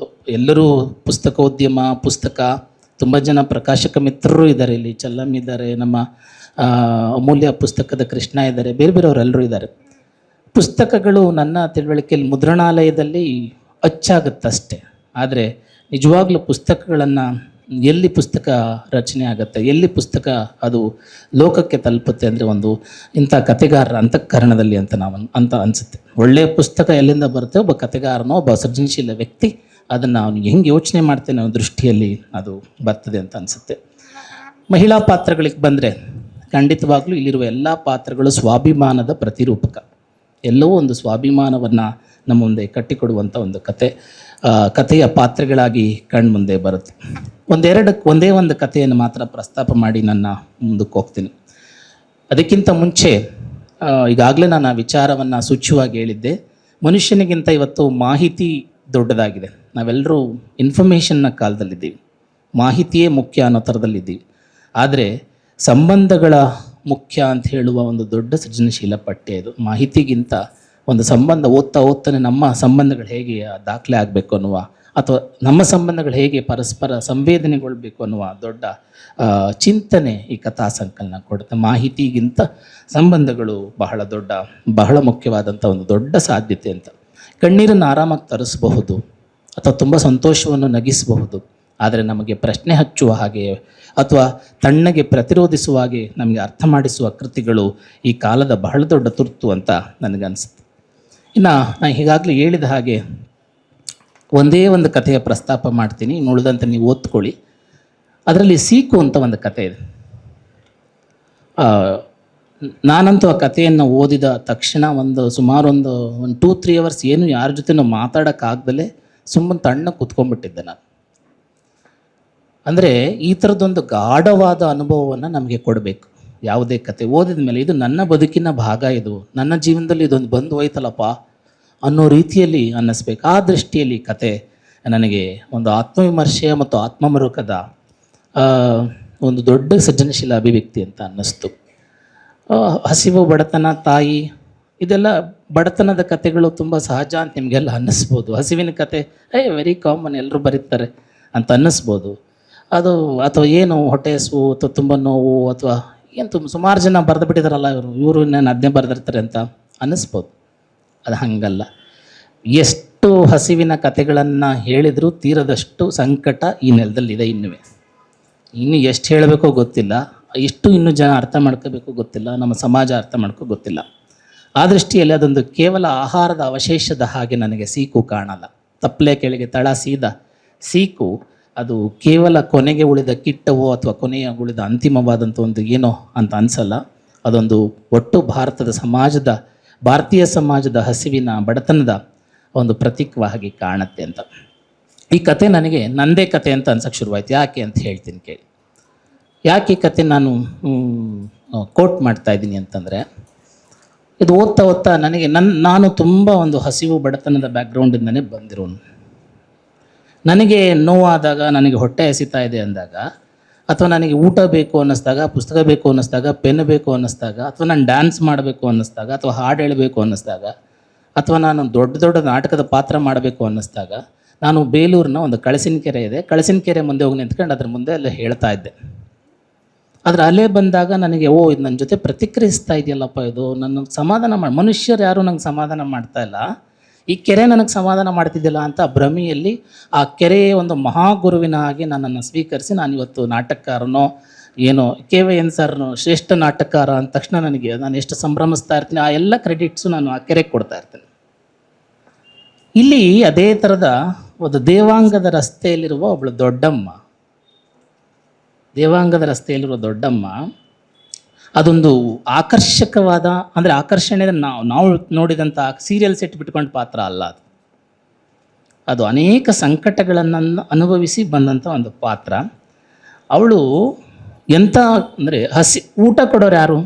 ಎಲ್ಲರೂ ಪುಸ್ತಕೋದ್ಯಮ, ತುಂಬ ಜನ ಪ್ರಕಾಶಕ ಮಿತ್ರರು ಇದ್ದಾರೆ, ಇಲ್ಲಿ ಚಲ್ಲಂ ಇದ್ದಾರೆ, ನಮ್ಮ ಅಮೂಲ್ಯ ಪುಸ್ತಕದ ಕೃಷ್ಣ ಇದ್ದಾರೆ, ಬೇರೆಯವರೆಲ್ಲರೂ ಇದ್ದಾರೆ. ಪುಸ್ತಕಗಳು ನನ್ನ ತಿಳುವಳಿಕೆಯಲ್ಲಿ ಮುದ್ರಣಾಲಯದಲ್ಲಿ ಅಚ್ಚಾಗುತ್ತಷ್ಟೆ. ಆದರೆ ನಿಜವಾಗ್ಲೂ ಪುಸ್ತಕಗಳನ್ನು ಎಲ್ಲಿ ಪುಸ್ತಕ ರಚನೆ ಆಗುತ್ತೆ, ಎಲ್ಲಿ ಪುಸ್ತಕ ಅದು ಲೋಕಕ್ಕೆ ತಲುಪುತ್ತೆ ಅಂದರೆ ಒಂದು ಇಂಥ ಕಥೆಗಾರರ ಅಂತಃಕರಣದಲ್ಲಿ ಅಂತ ಅನಿಸುತ್ತೆ. ಒಳ್ಳೆಯ ಪುಸ್ತಕ ಎಲ್ಲಿಂದ ಬರುತ್ತೆ, ಒಬ್ಬ ಕಥೆಗಾರನೋ ಒಬ್ಬ ಸೃಜನಶೀಲ ವ್ಯಕ್ತಿ ಅದನ್ನು ಅವನು ಹೆಂಗೆ ಯೋಚನೆ ಮಾಡ್ತೇನೆ ಅನ್ನೋ ದೃಷ್ಟಿಯಲ್ಲಿ ಅದು ಬರ್ತದೆ ಅಂತ ಅನಿಸುತ್ತೆ. ಮಹಿಳಾ ಪಾತ್ರಗಳಿಗೆ ಬಂದರೆ ಖಂಡಿತವಾಗ್ಲೂ ಇಲ್ಲಿರುವ ಎಲ್ಲ ಪಾತ್ರಗಳು ಸ್ವಾಭಿಮಾನದ ಪ್ರತಿರೂಪಕ. ಎಲ್ಲವೂ ಒಂದು ಸ್ವಾಭಿಮಾನವನ್ನು ನಮ್ಮ ಮುಂದೆ ಕಟ್ಟಿಕೊಡುವಂಥ ಒಂದು ಕಥೆಯ ಪಾತ್ರಗಳಾಗಿ ಕಣ್ಮುಂದೆ ಬರುತ್ತೆ. ಒಂದೇ ಒಂದು ಕಥೆಯನ್ನು ಮಾತ್ರ ಪ್ರಸ್ತಾಪ ಮಾಡಿ ನನ್ನ ಮುಂದಕ್ಕೆ ಹೋಗ್ತೀನಿ. ಅದಕ್ಕಿಂತ ಮುಂಚೆ ಈಗಾಗಲೇ ನಾನು ಆ ವಿಚಾರವನ್ನು ಸೂಚ್ಯವಾಗಿ ಹೇಳಿದ್ದೆ. ಮನುಷ್ಯನಿಗಿಂತ ಇವತ್ತು ಮಾಹಿತಿ ದೊಡ್ಡದಾಗಿದೆ. ನಾವೆಲ್ಲರೂ ಇನ್ಫಾರ್ಮೇಷನ್ನ ಕಾಲದಲ್ಲಿದ್ದೀವಿ, ಮಾಹಿತಿಯೇ ಮುಖ್ಯ ಅನ್ನೋ ಥರದಲ್ಲಿದ್ದೀವಿ. ಆದರೆ ಸಂಬಂಧಗಳ ಮುಖ್ಯ ಅಂತ ಹೇಳುವ ಒಂದು ದೊಡ್ಡ ಸೃಜನಶೀಲ ಪಠ್ಯ ಇದು. ಮಾಹಿತಿಗಿಂತ ಒಂದು ಸಂಬಂಧ ಓದ್ತಾನೆ ನಮ್ಮ ಸಂಬಂಧಗಳು ಹೇಗೆ ದಾಖಲೆ ಆಗಬೇಕು ಅನ್ನುವ, ಅಥವಾ ನಮ್ಮ ಸಂಬಂಧಗಳು ಹೇಗೆ ಪರಸ್ಪರ ಸಂವೇದನೆಗೊಳ್ಬೇಕು ಅನ್ನುವ ದೊಡ್ಡ ಚಿಂತನೆ ಈ ಕಥಾ ಸಂಕಲನ ಕೊಡುತ್ತೆ. ಮಾಹಿತಿಗಿಂತ ಸಂಬಂಧಗಳು ಬಹಳ ಮುಖ್ಯವಾದಂಥ ಒಂದು ದೊಡ್ಡ ಸಾಧ್ಯತೆ ಅಂತ. ಕಣ್ಣೀರನ್ನು ಆರಾಮಾಗಿ ತರಿಸಬಹುದು ಅಥವಾ ತುಂಬ ಸಂತೋಷವನ್ನು ನಗಿಸಬಹುದು. ಆದರೆ ನಮಗೆ ಪ್ರಶ್ನೆ ಹಚ್ಚುವ ಹಾಗೆ ಅಥವಾ ತಣ್ಣಗೆ ಪ್ರತಿರೋಧಿಸುವ ಹಾಗೆ ನಮಗೆ ಅರ್ಥ ಮಾಡಿಸುವ ಕೃತಿಗಳು ಈ ಕಾಲದ ಬಹಳ ದೊಡ್ಡ ತುರ್ತು ಅಂತ ನನಗನ್ಸುತ್ತೆ. ಇನ್ನು ನಾನು ಈಗಾಗಲೇ ಹೇಳಿದ ಹಾಗೆ ಒಂದೇ ಒಂದು ಕಥೆಯ ಪ್ರಸ್ತಾಪ ಮಾಡ್ತೀನಿ, ಉಳಿದಂತೆ ನೀವು ಓದ್ಕೊಳ್ಳಿ. ಅದರಲ್ಲಿ ಸೀಕು ಅಂತ ಒಂದು ಕಥೆ ಇದೆ. ನಾನಂತೂ ಆ ಕಥೆಯನ್ನು ಓದಿದ ತಕ್ಷಣ ಸುಮಾರು ಒಂದು 2-3 ಅವರ್ಸ್ ಏನು ಯಾರ ಜೊತೆನೂ ಮಾತಾಡೋಕ್ಕಾಗ್ದಲೇ ಸುಮ್ಮನೆ ತಣ್ಣ ಕೂತ್ಕೊಂಡ್ಬಿಟ್ಟಿದ್ದೆ ನಾನು. ಅಂದರೆ ಈ ಥರದ್ದೊಂದು ಗಾಢವಾದ ಅನುಭವವನ್ನು ನಮಗೆ ಕೊಡಬೇಕು ಯಾವುದೇ ಕತೆ ಓದಿದ ಮೇಲೆ. ಇದು ನನ್ನ ಬದುಕಿನ ಭಾಗ, ಇದು ನನ್ನ ಜೀವನದಲ್ಲಿ ಇದೊಂದು ಬಂದು ಹೋಯ್ತಲ್ಲಪ್ಪ ಅನ್ನೋ ರೀತಿಯಲ್ಲಿ ಅನ್ನಿಸ್ಬೇಕು. ಆ ದೃಷ್ಟಿಯಲ್ಲಿ ಕತೆ ನನಗೆ ಒಂದು ಆತ್ಮವಿಮರ್ಶೆಯ ಮತ್ತು ಆತ್ಮಮರುಕದ ಒಂದು ದೊಡ್ಡ ಸೃಜನಶೀಲ ಅಭಿವ್ಯಕ್ತಿ ಅಂತ ಅನ್ನಿಸ್ತು. ಹಸಿವು, ಬಡತನ, ತಾಯಿ, ಇದೆಲ್ಲ ಬಡತನದ ಕತೆಗಳು ತುಂಬ ಸಹಜ ಅಂತ ನಿಮಗೆಲ್ಲ ಅನ್ನಿಸ್ಬೋದು. ಹಸಿವಿನ ಕತೆ ವೆರಿ ಕಾಮನ್, ಎಲ್ಲರೂ ಬರೀತಾರೆ ಅಂತ ಅನ್ನಿಸ್ಬೋದು. ಅದು ಅಥವಾ ಏನು ಹೊಟ್ಟೆ ಹಸಿವು ಅಥವಾ ತುಂಬ ನೋವು ಅಥವಾ ಏನು ಸುಮಾರು ಜನ ಬರೆದು ಬಿಟ್ಟಿದಾರಲ್ಲ ಇವರು ನಾನು ಅದನ್ನೇ ಬರೆದಿರ್ತಾರೆ ಅಂತ ಅನ್ನಿಸ್ಬೋದು. ಅದು ಹಾಗಲ್ಲ. ಎಷ್ಟು ಹಸಿವಿನ ಕತೆಗಳನ್ನು ಹೇಳಿದರೂ ತೀರದಷ್ಟು ಸಂಕಟ ಈ ನೆಲದಲ್ಲಿದೆ. ಇನ್ನು ಎಷ್ಟು ಹೇಳಬೇಕೋ ಗೊತ್ತಿಲ್ಲ, ಇನ್ನೂ ಜನ ಅರ್ಥ ಮಾಡ್ಕೋಬೇಕು ಗೊತ್ತಿಲ್ಲ, ನಮ್ಮ ಸಮಾಜ ಅರ್ಥ ಮಾಡ್ಕೋ ಗೊತ್ತಿಲ್ಲ. ಆ ದೃಷ್ಟಿಯಲ್ಲಿ ಅದೊಂದು ಕೇವಲ ಆಹಾರದ ಅವಶೇಷದ ಹಾಗೆ ನನಗೆ ಸೀಕು ಕಾಣಲ್ಲ. ತಪ್ಪಲೆ ಕೆಳಗೆ ತಳ ಸೀದ ಸೀಕು ಅದು ಕೇವಲ ಕೊನೆಗೆ ಉಳಿದ ಕಿಟ್ಟವೋ ಅಥವಾ ಕೊನೆಯ ಉಳಿದ ಅಂತಿಮವಾದಂಥ ಒಂದು ಏನೋ ಅಂತ ಅನಿಸಲ್ಲ. ಅದೊಂದು ಒಟ್ಟು ಭಾರತೀಯ ಸಮಾಜದ ಹಸಿವಿನ, ಬಡತನದ ಒಂದು ಪ್ರತೀಕವಾಗಿ ಕಾಣುತ್ತೆ ಅಂತ. ಈ ಕತೆ ನನಗೆ ನನ್ನದೇ ಕತೆ ಅಂತ ಅನ್ಸಕ್ಕೆ ಶುರುವಾಯ್ತು. ಯಾಕೆ ಅಂತ ಹೇಳ್ತೀನಿ ಕೇಳಿ. ಯಾಕೆ ಈ ಕತೆ ನಾನು ಕೋಟ್ ಮಾಡ್ತಾ ಇದ್ದೀನಿ ಅಂತಂದರೆ, ಇದು ಓದ್ತಾ ನನಗೆ ನಾನು ತುಂಬ ಒಂದು ಹಸಿವು ಬಡತನದ ಬ್ಯಾಕ್ಗ್ರೌಂಡಿಂದನೇ ಬಂದಿರೋನು. ನನಗೆ ನೋವಾದಾಗ, ನನಗೆ ಹೊಟ್ಟೆ ಹಸಿತಾ ಇದೆ ಅಂದಾಗ, ಅಥವಾ ನನಗೆ ಊಟ ಬೇಕು ಅನ್ನಿಸ್ದಾಗ, ಪುಸ್ತಕ ಬೇಕು ಅನ್ನಿಸ್ದಾಗ, ಪೆನ್ ಬೇಕು ಅನ್ನಿಸ್ದಾಗ, ಅಥವಾ ನಾನು ಡ್ಯಾನ್ಸ್ ಮಾಡಬೇಕು ಅನ್ನಿಸ್ದಾಗ, ಅಥವಾ ಹಾಡು ಹೇಳಬೇಕು ಅನ್ನಿಸ್ದಾಗ, ಅಥವಾ ನಾನು ದೊಡ್ಡ ನಾಟಕದ ಪಾತ್ರ ಮಾಡಬೇಕು ಅನ್ನಿಸ್ದಾಗ, ನಾನು ಬೇಲೂರಿನ ಒಂದು ಕಳಸಿನ ಕೆರೆ ಇದೆ, ಕಳಸಿನ ಕೆರೆ ಮುಂದೆ ಹೋಗಿ ನಿಂತ್ಕೊಂಡು ಅದ್ರ ಮುಂದೆ ಎಲ್ಲ ಹೇಳ್ತಾ ಇದ್ದೆ. ಆದರೆ ಅಲ್ಲೇ ಬಂದಾಗ ನನಗೆ ಇದು ನನ್ನ ಜೊತೆ ಪ್ರತಿಕ್ರಿಯಿಸ್ತಾ ಇದೆಯಲ್ಲಪ್ಪ, ಇದು ನನ್ನ ಸಮಾಧಾನ ಮನುಷ್ಯರು ಯಾರೂ ನಂಗೆ ಸಮಾಧಾನ ಮಾಡ್ತಾ ಇಲ್ಲ, ಈ ಕೆರೆ ನನಗೆ ಸಮಾಧಾನ ಮಾಡ್ತಿದ್ದಿಲ್ಲ ಅಂತ ಭ್ರಮೆಯಲ್ಲಿ ಆ ಕೆರೆಯ ಒಂದು ಮಹಾಗುರುವಿನ ಹಾಗೆ ನನ್ನನ್ನು ಸ್ವೀಕರಿಸಿ ನಾನಿವತ್ತು ನಾಟಕಕಾರನೋ ಏನೋ KVN ಸರ್ನು ಶ್ರೇಷ್ಠ ನಾಟಕಕಾರ ಅಂದ ತಕ್ಷಣ ನಾನು ಎಷ್ಟು ಸಂಭ್ರಮಿಸ್ತಾ ಇರ್ತೀನಿ. ಆ ಎಲ್ಲ ಕ್ರೆಡಿಟ್ಸು ನಾನು ಆ ಕೆರೆಗೆ ಕೊಡ್ತಾ ಇರ್ತೀನಿ. ಇಲ್ಲಿ ಅದೇ ಥರದ ಒಂದು ದೇವಾಂಗದ ರಸ್ತೆಯಲ್ಲಿರುವ ಒಬ್ಬಳು ದೊಡ್ಡಮ್ಮ, ಅದೊಂದು ಆಕರ್ಷಕವಾದ, ಅಂದರೆ ಆಕರ್ಷಣೆ ನಾವು ನೋಡಿದಂಥ ಸೀರಿಯಲ್ ಸೆಟ್ ಬಿಟ್ಕೊಂಡು ಪಾತ್ರ ಅಲ್ಲ ಅದು ಅನೇಕ ಸಂಕಟಗಳನ್ನು ಅನುಭವಿಸಿ ಬಂದಂಥ ಒಂದು ಪಾತ್ರ. ಅವಳು ಎಂಥ ಅಂದರೆ ಊಟ ಕೊಡೋರು ಯಾರು?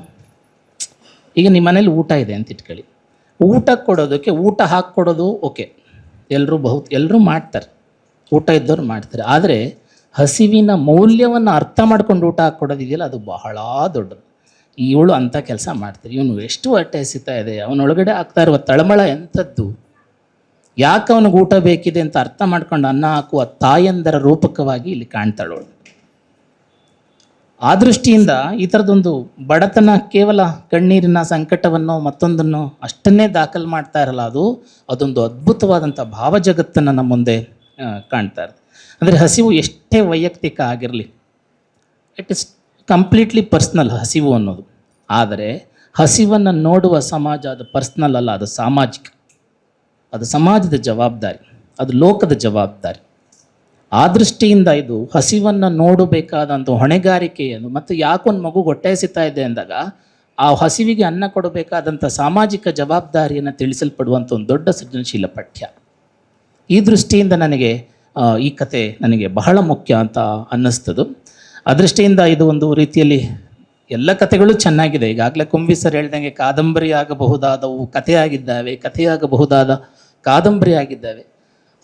ಈಗ ನಿಮ್ಮ ಮನೇಲಿ ಊಟ ಇದೆ ಅಂತ ಇಟ್ಕೊಳ್ಳಿ, ಊಟ ಕೊಡೋದಕ್ಕೆ ಊಟ ಹಾಕ್ಕೊಡೋದು ಓಕೆ, ಎಲ್ಲರೂ ಮಾಡ್ತಾರೆ, ಊಟ ಇದ್ದವ್ರು ಮಾಡ್ತಾರೆ. ಆದರೆ ಹಸಿವಿನ ಮೌಲ್ಯವನ್ನು ಅರ್ಥ ಮಾಡ್ಕೊಂಡು ಊಟ ಹಾಕ್ಕೊಡೋದಿದೆಯಲ್ಲ, ಅದು ಬಹಳ ದೊಡ್ಡದು. ಇವಳು ಅಂಥ ಕೆಲಸ ಮಾಡ್ತಾರೆ. ಇವನು ಎಷ್ಟು ಹೊಟ್ಟೆ ಹಸಿತಾ ಇದೆ, ಅವನೊಳಗಡೆ ಆಗ್ತಾ ಇರುವ ತಳಮಳ ಎಂಥದ್ದು, ಯಾಕೆ ಅವನಿಗೆ ಊಟ ಬೇಕಿದೆ ಅಂತ ಅರ್ಥ ಮಾಡ್ಕೊಂಡು ಅನ್ನ ಹಾಕುವ ತಾಯಂದರ ರೂಪಕವಾಗಿ ಇಲ್ಲಿ ಕಾಣ್ತಾಳವಳು. ಆ ದೃಷ್ಟಿಯಿಂದ ಈ ಥರದೊಂದು ಬಡತನ ಕೇವಲ ಕಣ್ಣೀರಿನ ಸಂಕಟವನ್ನು ಮತ್ತೊಂದನ್ನು ಅಷ್ಟನ್ನೇ ದಾಖಲು ಮಾಡ್ತಾ ಇರಲ್ಲ, ಅದೊಂದು ಅದ್ಭುತವಾದಂಥ ಭಾವಜಗತ್ತನ್ನು ನಮ್ಮ ಮುಂದೆ ಕಾಣ್ತಾ ಇರುತ್ತೆ. ಅಂದರೆ ಹಸಿವು ಎಷ್ಟೇ ವೈಯಕ್ತಿಕ ಆಗಿರಲಿ, ಇಟ್ ಇಸ್ ಕಂಪ್ಲೀಟ್ಲಿ ಪರ್ಸ್ನಲ್ ಹಸಿವು ಅನ್ನೋದು. ಆದರೆ ಹಸಿವನ್ನು ನೋಡುವ ಸಮಾಜ ಅದು ಪರ್ಸ್ನಲ್ ಅಲ್ಲ, ಅದು ಸಾಮಾಜಿಕ, ಅದು ಸಮಾಜದ ಜವಾಬ್ದಾರಿ, ಅದು ಲೋಕದ ಜವಾಬ್ದಾರಿ. ಆ ದೃಷ್ಟಿಯಿಂದ ಇದು ಹಸಿವನ್ನು ನೋಡಬೇಕಾದಂಥ ಹೊಣೆಗಾರಿಕೆಯನ್ನು, ಮತ್ತು ಯಾಕೊಂದು ಮಗು ಹೊಟ್ಟೆ ಹಸಿತಾ ಇದೆ ಅಂದಾಗ ಆ ಹಸಿವಿಗೆ ಅನ್ನ ಕೊಡಬೇಕಾದಂಥ ಸಾಮಾಜಿಕ ಜವಾಬ್ದಾರಿಯನ್ನು ತಿಳಿಸಲ್ಪಡುವಂಥ ಒಂದು ದೊಡ್ಡ ಸೃಜನಶೀಲ ಪಠ್ಯ. ಈ ದೃಷ್ಟಿಯಿಂದ ನನಗೆ ಈ ಕತೆ ನನಗೆ ಬಹಳ ಮುಖ್ಯ ಅಂತ ಅನ್ನಿಸ್ತದು. ಆ ದೃಷ್ಟಿಯಿಂದ ಇದು ಒಂದು ರೀತಿಯಲ್ಲಿ ಎಲ್ಲ ಕಥೆಗಳು ಚೆನ್ನಾಗಿದೆ. ಈಗಾಗಲೇ ಕುಂಬಿ ಸರ್ ಹೇಳ್ದಂಗೆ ಕಾದಂಬರಿ ಆಗಬಹುದಾದವು ಕಥೆಯಾಗಿದ್ದಾವೆ, ಕಥೆಯಾಗಬಹುದಾದ ಕಾದಂಬರಿ ಆಗಿದ್ದಾವೆ.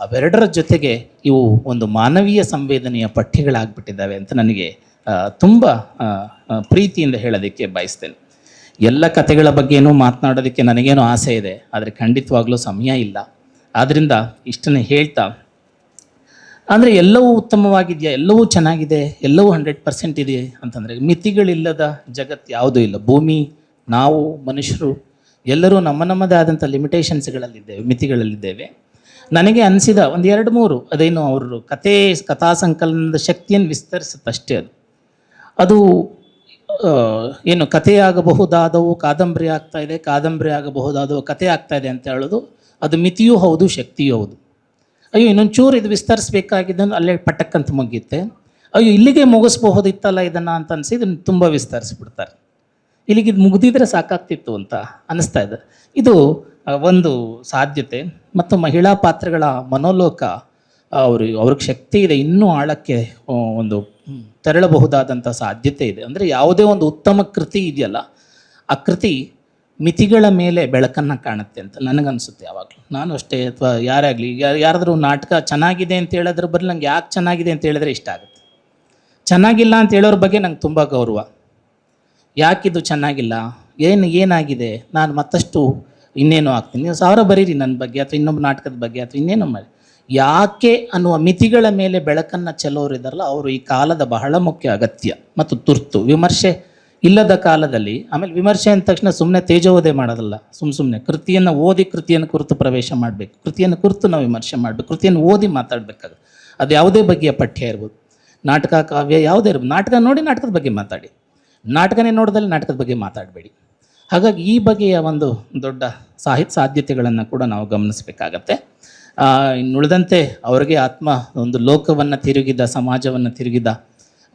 ಅವೆರಡರ ಜೊತೆಗೆ ಇವು ಒಂದು ಮಾನವೀಯ ಸಂವೇದನೆಯ ಪಠ್ಯಗಳಾಗ್ಬಿಟ್ಟಿದ್ದಾವೆ ಅಂತ ನನಗೆ ತುಂಬ ಪ್ರೀತಿಯಿಂದ ಹೇಳೋದಕ್ಕೆ ಬಯಸ್ತೇನೆ. ಎಲ್ಲ ಕಥೆಗಳ ಬಗ್ಗೆನೂ ಮಾತನಾಡೋದಕ್ಕೆ ನನಗೇನೋ ಆಸೆ ಇದೆ, ಆದರೆ ಖಂಡಿತವಾಗ್ಲೂ ಸಮಯ ಇಲ್ಲ. ಆದ್ದರಿಂದ ಇಷ್ಟನ್ನೇ ಹೇಳ್ತಾ, ಅಂದರೆ ಎಲ್ಲವೂ ಉತ್ತಮವಾಗಿದೆಯಾ, ಎಲ್ಲವೂ ಚೆನ್ನಾಗಿದೆ, ಎಲ್ಲವೂ 100% ಇದೆ ಅಂತಂದರೆ ಮಿತಿಗಳಿಲ್ಲದ ಜಗತ್ತು ಯಾವುದೂ ಇಲ್ಲ. ಭೂಮಿ, ನಾವು, ಮನುಷ್ಯರು ಎಲ್ಲರೂ ನಮ್ಮದೇ ಆದಂಥ ಲಿಮಿಟೇಷನ್ಸ್ಗಳಲ್ಲಿದ್ದೇವೆ, ಮಿತಿಗಳಲ್ಲಿದ್ದೇವೆ. ನನಗೆ ಅನಿಸಿದ ಒಂದು 2-3 ಅದೇನು ಅವರು ಕಥಾ ಸಂಕಲನದ ಶಕ್ತಿಯನ್ನು ವಿಸ್ತರಿಸುತ್ತಷ್ಟೇ. ಅದು ಏನು ಕಥೆಯಾಗಬಹುದಾದವು ಕಾದಂಬರಿ ಆಗ್ತಾಯಿದೆ, ಕಾದಂಬರಿ ಆಗಬಹುದಾದವು ಕಥೆ ಆಗ್ತಾಯಿದೆ ಅಂತ ಹೇಳೋದು ಅದು ಮಿತಿಯೂ ಹೌದು, ಶಕ್ತಿಯೂ ಹೌದು. ಅಯ್ಯೋ ಇನ್ನೊಂಚೂರು ಇದು ವಿಸ್ತರಿಸಬೇಕಾಗಿದ್ದನ್ನು ಅಲ್ಲೇ ಪಟಕ್ಕಂತ ಮುಗಿಯುತ್ತೆ. ಅಯ್ಯೋ ಇಲ್ಲಿಗೆ ಮುಗಿಸ್ಬಹುದಿತ್ತಲ್ಲ ಇದನ್ನು ಅಂತ ಅನಿಸಿ ಇದನ್ನು ತುಂಬ ವಿಸ್ತರಿಸ್ಬಿಡ್ತಾರೆ. ಇಲ್ಲಿಗೆ ಇದು ಮುಗಿದಿದ್ರೆ ಸಾಕಾಗ್ತಿತ್ತು ಅಂತ ಅನ್ನಿಸ್ತಾ ಇದೆ. ಇದು ಒಂದು ಸಾಧ್ಯತೆ. ಮತ್ತು ಮಹಿಳಾ ಪಾತ್ರಗಳ ಮನೋಲೋಕ, ಅವ್ರಿಗೆ ಶಕ್ತಿ ಇದೆ, ಇನ್ನೂ ಆಳಕ್ಕೆ ಒಂದು ತೆರಳಬಹುದಾದಂಥ ಸಾಧ್ಯತೆ ಇದೆ. ಅಂದರೆ ಯಾವುದೇ ಒಂದು ಉತ್ತಮ ಕೃತಿ ಇದೆಯಲ್ಲ, ಆ ಕೃತಿ ಮಿತಿಗಳ ಮೇಲೆ ಬೆಳಕನ್ನು ಕಾಣುತ್ತೆ ಅಂತ ನನಗನ್ಸುತ್ತೆ ಯಾವಾಗಲೂ. ನಾನು ಅಷ್ಟೇ, ಅಥವಾ ಯಾರೇ ಆಗಲಿ, ಯಾರಾದರೂ ನಾಟಕ ಚೆನ್ನಾಗಿದೆ ಅಂತ ಹೇಳಿದ್ರೆ ಬರಲಿ ನಂಗೆ ಯಾಕೆ ಚೆನ್ನಾಗಿದೆ ಅಂತ ಹೇಳಿದ್ರೆ ಇಷ್ಟ ಆಗುತ್ತೆ. ಚೆನ್ನಾಗಿಲ್ಲ ಅಂತ ಹೇಳೋರ ಬಗ್ಗೆ ನಂಗೆ ತುಂಬ ಗೌರವ. ಯಾಕಿದು ಚೆನ್ನಾಗಿಲ್ಲ, ಏನಾಗಿದೆ, ನಾನು ಮತ್ತಷ್ಟು ಇನ್ನೇನು ಆಗ್ತೀನಿ, ನೀವು 1000 ಬರೀರಿ ನನ್ನ ಬಗ್ಗೆ, ಅಥವಾ ಇನ್ನೊಬ್ಬ ನಾಟಕದ ಬಗ್ಗೆ, ಅಥವಾ ಇನ್ನೇನೋ ಮಾಡಿ. ಯಾಕೆ ಅನ್ನುವ ಮಿತಿಗಳ ಮೇಲೆ ಬೆಳಕನ್ನು ಚೆಲ್ಲೋರು ಇದ್ದಾರಲ್ಲ, ಅವರು ಈ ಕಾಲದ ಬಹಳ ಮುಖ್ಯ ಅಗತ್ಯ ಮತ್ತು ತುರ್ತು. ವಿಮರ್ಶೆ ಇಲ್ಲದ ಕಾಲದಲ್ಲಿ, ಆಮೇಲೆ ವಿಮರ್ಶೆ ಅಂದ ತಕ್ಷಣ ಸುಮ್ಮನೆ ತೇಜೋವಧೆ ಮಾಡೋದಲ್ಲ, ಸುಮ್ಮನೆ ಕೃತಿಯನ್ನು ಓದಿ ಕೃತಿಯನ್ನು ಕುರಿತು ಪ್ರವೇಶ ಮಾಡಬೇಕು, ಕೃತಿಯನ್ನು ಕುರಿತು ನಾವು ವಿಮರ್ಶೆ ಮಾಡಬೇಕು, ಕೃತಿಯನ್ನು ಓದಿ ಮಾತಾಡಬೇಕಾಗುತ್ತೆ. ಅದು ಯಾವುದೇ ಬಗೆಯ ಪಠ್ಯ ಇರ್ಬೋದು, ನಾಟಕ, ಕಾವ್ಯ ಯಾವುದೇ ಇರ್ಬೋದು. ನಾಟಕ ನೋಡಿ ನಾಟಕದ ಬಗ್ಗೆ ಮಾತಾಡಿ, ನಾಟಕನೇ ನೋಡಿದಲ್ಲಿ ನಾಟಕದ ಬಗ್ಗೆ ಮಾತಾಡಬೇಡಿ. ಹಾಗಾಗಿ ಈ ಬಗೆಯ ಒಂದು ದೊಡ್ಡ ಸಾಹಿತ್ಯ ಸಾಧ್ಯತೆಗಳನ್ನು ಕೂಡ ನಾವು ಗಮನಿಸಬೇಕಾಗತ್ತೆ. ಇನ್ನುಳಿದಂತೆ ಅವರಿಗೆ ಆತ್ಮ ಒಂದು ಲೋಕವನ್ನು ತಿರುಗಿದ, ಸಮಾಜವನ್ನು ತಿರುಗಿದ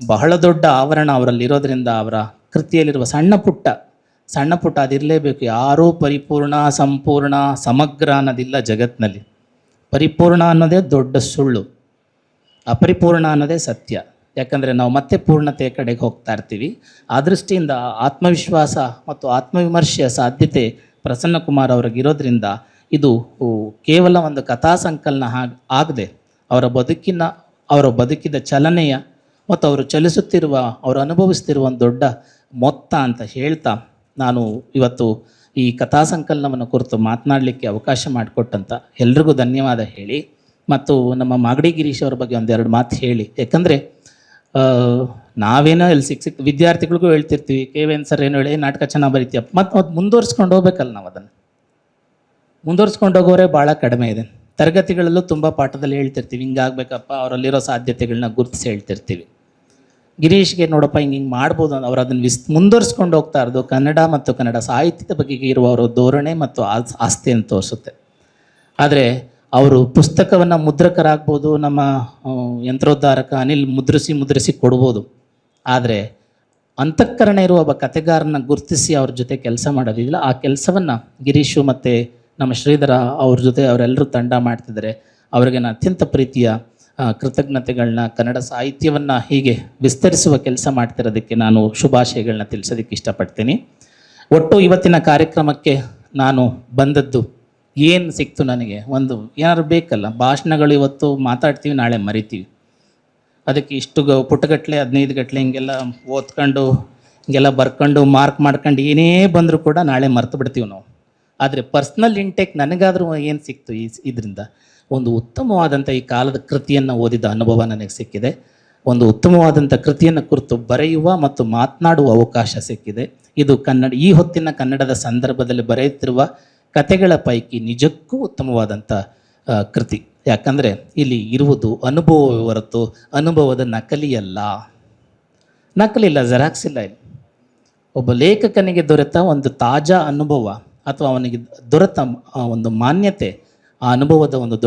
ಬಹಳ ದೊಡ್ಡ ಆವರಣ ಅವರಲ್ಲಿರೋದ್ರಿಂದ ಅವರ ಕೃತಿಯಲ್ಲಿರುವ ಸಣ್ಣ ಪುಟ್ಟ ಅದಿರಲೇಬೇಕು. ಯಾರೂ ಪರಿಪೂರ್ಣ, ಸಂಪೂರ್ಣ, ಸಮಗ್ರ ಅನ್ನೋದಿಲ್ಲ ಜಗತ್ತಿನಲ್ಲಿ. ಪರಿಪೂರ್ಣ ಅನ್ನೋದೇ ದೊಡ್ಡ ಸುಳ್ಳು, ಅಪರಿಪೂರ್ಣ ಅನ್ನೋದೇ ಸತ್ಯ. ಯಾಕಂದರೆ ನಾವು ಮತ್ತೆ ಪೂರ್ಣತೆಯ ಕಡೆಗೆ ಹೋಗ್ತಾ ಇರ್ತೀವಿ. ಆ ದೃಷ್ಟಿಯಿಂದ ಆತ್ಮವಿಶ್ವಾಸ ಮತ್ತು ಆತ್ಮವಿಮರ್ಶೆಯ ಸಾಧ್ಯತೆ ಪ್ರಸನ್ನಕುಮಾರ್ ಅವ್ರಿಗಿರೋದ್ರಿಂದ ಇದು ಕೇವಲ ಒಂದು ಕಥಾ ಸಂಕಲನ ಆಗದೆ ಅವರ ಬದುಕಿದ ಚಲನೆಯ ಮತ್ತು ಅವರು ಚಲಿಸುತ್ತಿರುವ, ಅವರು ಅನುಭವಿಸ್ತಿರುವ ಒಂದು ದೊಡ್ಡ ಮೊತ್ತ ಅಂತ ಹೇಳ್ತಾ, ನಾನು ಇವತ್ತು ಈ ಕಥಾ ಸಂಕಲನವನ್ನು ಕುರಿತು ಮಾತನಾಡಲಿಕ್ಕೆ ಅವಕಾಶ ಮಾಡಿಕೊಟ್ಟಂಥ ಎಲ್ರಿಗೂ ಧನ್ಯವಾದ ಹೇಳಿ, ಮತ್ತು ನಮ್ಮ ಮಾಗಡಿ ಗಿರೀಶ್ ಅವ್ರ ಬಗ್ಗೆ 1-2 ಮಾತು ಹೇಳಿ. ಯಾಕಂದರೆ ನಾವೇನೋ ಇಲ್ಲಿ ಸಿಕ್ಕ ವಿದ್ಯಾರ್ಥಿಗಳಿಗೂ ಹೇಳ್ತಿರ್ತೀವಿ, KVN ಸರ್ ಏನು ಹೇಳಿ ನಾಟಕ ಚೆನ್ನಾಗಿ ಬರೀತೀಯ, ಮತ್ತು ಮುಂದುವರ್ಸ್ಕೊಂಡು ಹೋಗ್ಬೇಕಲ್ಲ. ನಾವು ಅದನ್ನು ಮುಂದುವರ್ಸ್ಕೊಂಡು ಹೋಗೋರೆ ಭಾಳ ಕಡಿಮೆ ಇದೆ. ತರಗತಿಗಳಲ್ಲೂ ತುಂಬ ಪಾಠದಲ್ಲಿ ಹೇಳ್ತಿರ್ತೀವಿ, ಹಿಂಗಾಗಬೇಕಪ್ಪ, ಅವರಲ್ಲಿರೋ ಸಾಧ್ಯತೆಗಳನ್ನ ಗುರುತಿಸಿ ಹೇಳ್ತಿರ್ತೀವಿ. ಗಿರೀಶ್ಗೆ ನೋಡಪ್ಪ ಹಿಂಗೆ ಮಾಡ್ಬೋದು, ಅವ್ರು ಅದನ್ನು ಮುಂದುವರ್ಸ್ಕೊಂಡು ಹೋಗ್ತಾ ಇರೋದು ಕನ್ನಡ ಮತ್ತು ಕನ್ನಡ ಸಾಹಿತ್ಯದ ಬಗ್ಗೆ ಇರುವ ಅವರ ಧೋರಣೆ ಮತ್ತು ಆಸ್ತಿಯನ್ನು ತೋರಿಸುತ್ತೆ. ಆದರೆ ಅವರು ಪುಸ್ತಕವನ್ನು ಮುದ್ರಕರಾಗ್ಬೋದು, ನಮ್ಮ ಯಂತ್ರೋದ್ಧಾರಕ ಅನಿಲ್ ಮುದ್ರಿಸಿ ಕೊಡ್ಬೋದು. ಆದರೆ ಅಂತಃಕರಣ ಇರುವ ಒಬ್ಬ ಕಥೆಗಾರನ ಗುರುತಿಸಿ ಅವ್ರ ಜೊತೆ ಕೆಲಸ ಮಾಡೋದಿಲ್ಲ. ಆ ಕೆಲಸವನ್ನು ಗಿರೀಶು ಮತ್ತು ನಮ್ಮ ಶ್ರೀಧರ ಅವ್ರ ಜೊತೆ ಅವರೆಲ್ಲರೂ ತಂಡ ಮಾಡ್ತಿದ್ದಾರೆ. ಅವರಿಗೆ ನಾನು ಅತ್ಯಂತ ಪ್ರೀತಿಯ ಕೃತಜ್ಞತೆಗಳನ್ನ, ಕನ್ನಡ ಸಾಹಿತ್ಯವನ್ನು ಹೀಗೆ ವಿಸ್ತರಿಸುವ ಕೆಲಸ ಮಾಡ್ತಿರೋದಕ್ಕೆ ನಾನು ಶುಭಾಶಯಗಳನ್ನ ತಿಳಿಸೋದಕ್ಕೆ ಇಷ್ಟಪಡ್ತೀನಿ. ಒಟ್ಟು ಇವತ್ತಿನ ಕಾರ್ಯಕ್ರಮಕ್ಕೆ ನಾನು ಬಂದದ್ದು ಏನು ಸಿಕ್ತು ನನಗೆ, ಒಂದು ಏನಾದ್ರು ಬೇಕಲ್ಲ. ಭಾಷಣಗಳು ಇವತ್ತು ಮಾತಾಡ್ತೀವಿ, ನಾಳೆ ಮರಿತೀವಿ. ಅದಕ್ಕೆ ಇಷ್ಟು ಪುಟಗಟ್ಟಲೆ 15 ಗಟ್ಟಲೆ ಹಿಂಗೆಲ್ಲ ಓದ್ಕೊಂಡು ಹಿಂಗೆಲ್ಲ ಬರ್ಕೊಂಡು ಮಾರ್ಕ್ ಮಾಡ್ಕೊಂಡು ಏನೇ ಬಂದರೂ ಕೂಡ ನಾಳೆ ಮರ್ತು ಬಿಡ್ತೀವಿ ನಾವು. ಆದರೆ ಪರ್ಸ್ನಲ್ ಇಂಟೇಕ್ ನನಗಾದರೂ ಏನು ಸಿಕ್ತು ಇದರಿಂದ, ಒಂದು ಉತ್ತಮವಾದಂಥ ಈ ಕಾಲದ ಕೃತಿಯನ್ನು ಓದಿದ ಅನುಭವ ನನಗೆ ಸಿಕ್ಕಿದೆ. ಒಂದು ಉತ್ತಮವಾದಂಥ ಕೃತಿಯನ್ನು ಕುರಿತು ಬರೆಯುವ ಮತ್ತು ಮಾತನಾಡುವ ಅವಕಾಶ ಸಿಕ್ಕಿದೆ. ಇದು ಈ ಹೊತ್ತಿನ ಕನ್ನಡದ ಸಂದರ್ಭದಲ್ಲಿ ಬರೆಯುತ್ತಿರುವ ಕಥೆಗಳ ಪೈಕಿ ನಿಜಕ್ಕೂ ಉತ್ತಮವಾದಂಥ ಕೃತಿ. ಯಾಕಂದರೆ ಇಲ್ಲಿ ಇರುವುದು ಅನುಭವವೇ ಹೊರತು ಅನುಭವದ ನಕಲಿಯಲ್ಲ, ಜೆರಾಕ್ಸ್ ಇಲ್ಲ. ಇಲ್ಲಿ ಒಬ್ಬ ಲೇಖಕನಿಗೆ ದೊರೆತ ಒಂದು ತಾಜಾ ಅನುಭವ ಅಥವಾ ಅವನಿಗೆ ದೊರೆತ ಒಂದು ಮಾನ್ಯತೆ, ಆ ಅನುಭವದ ಒಂದು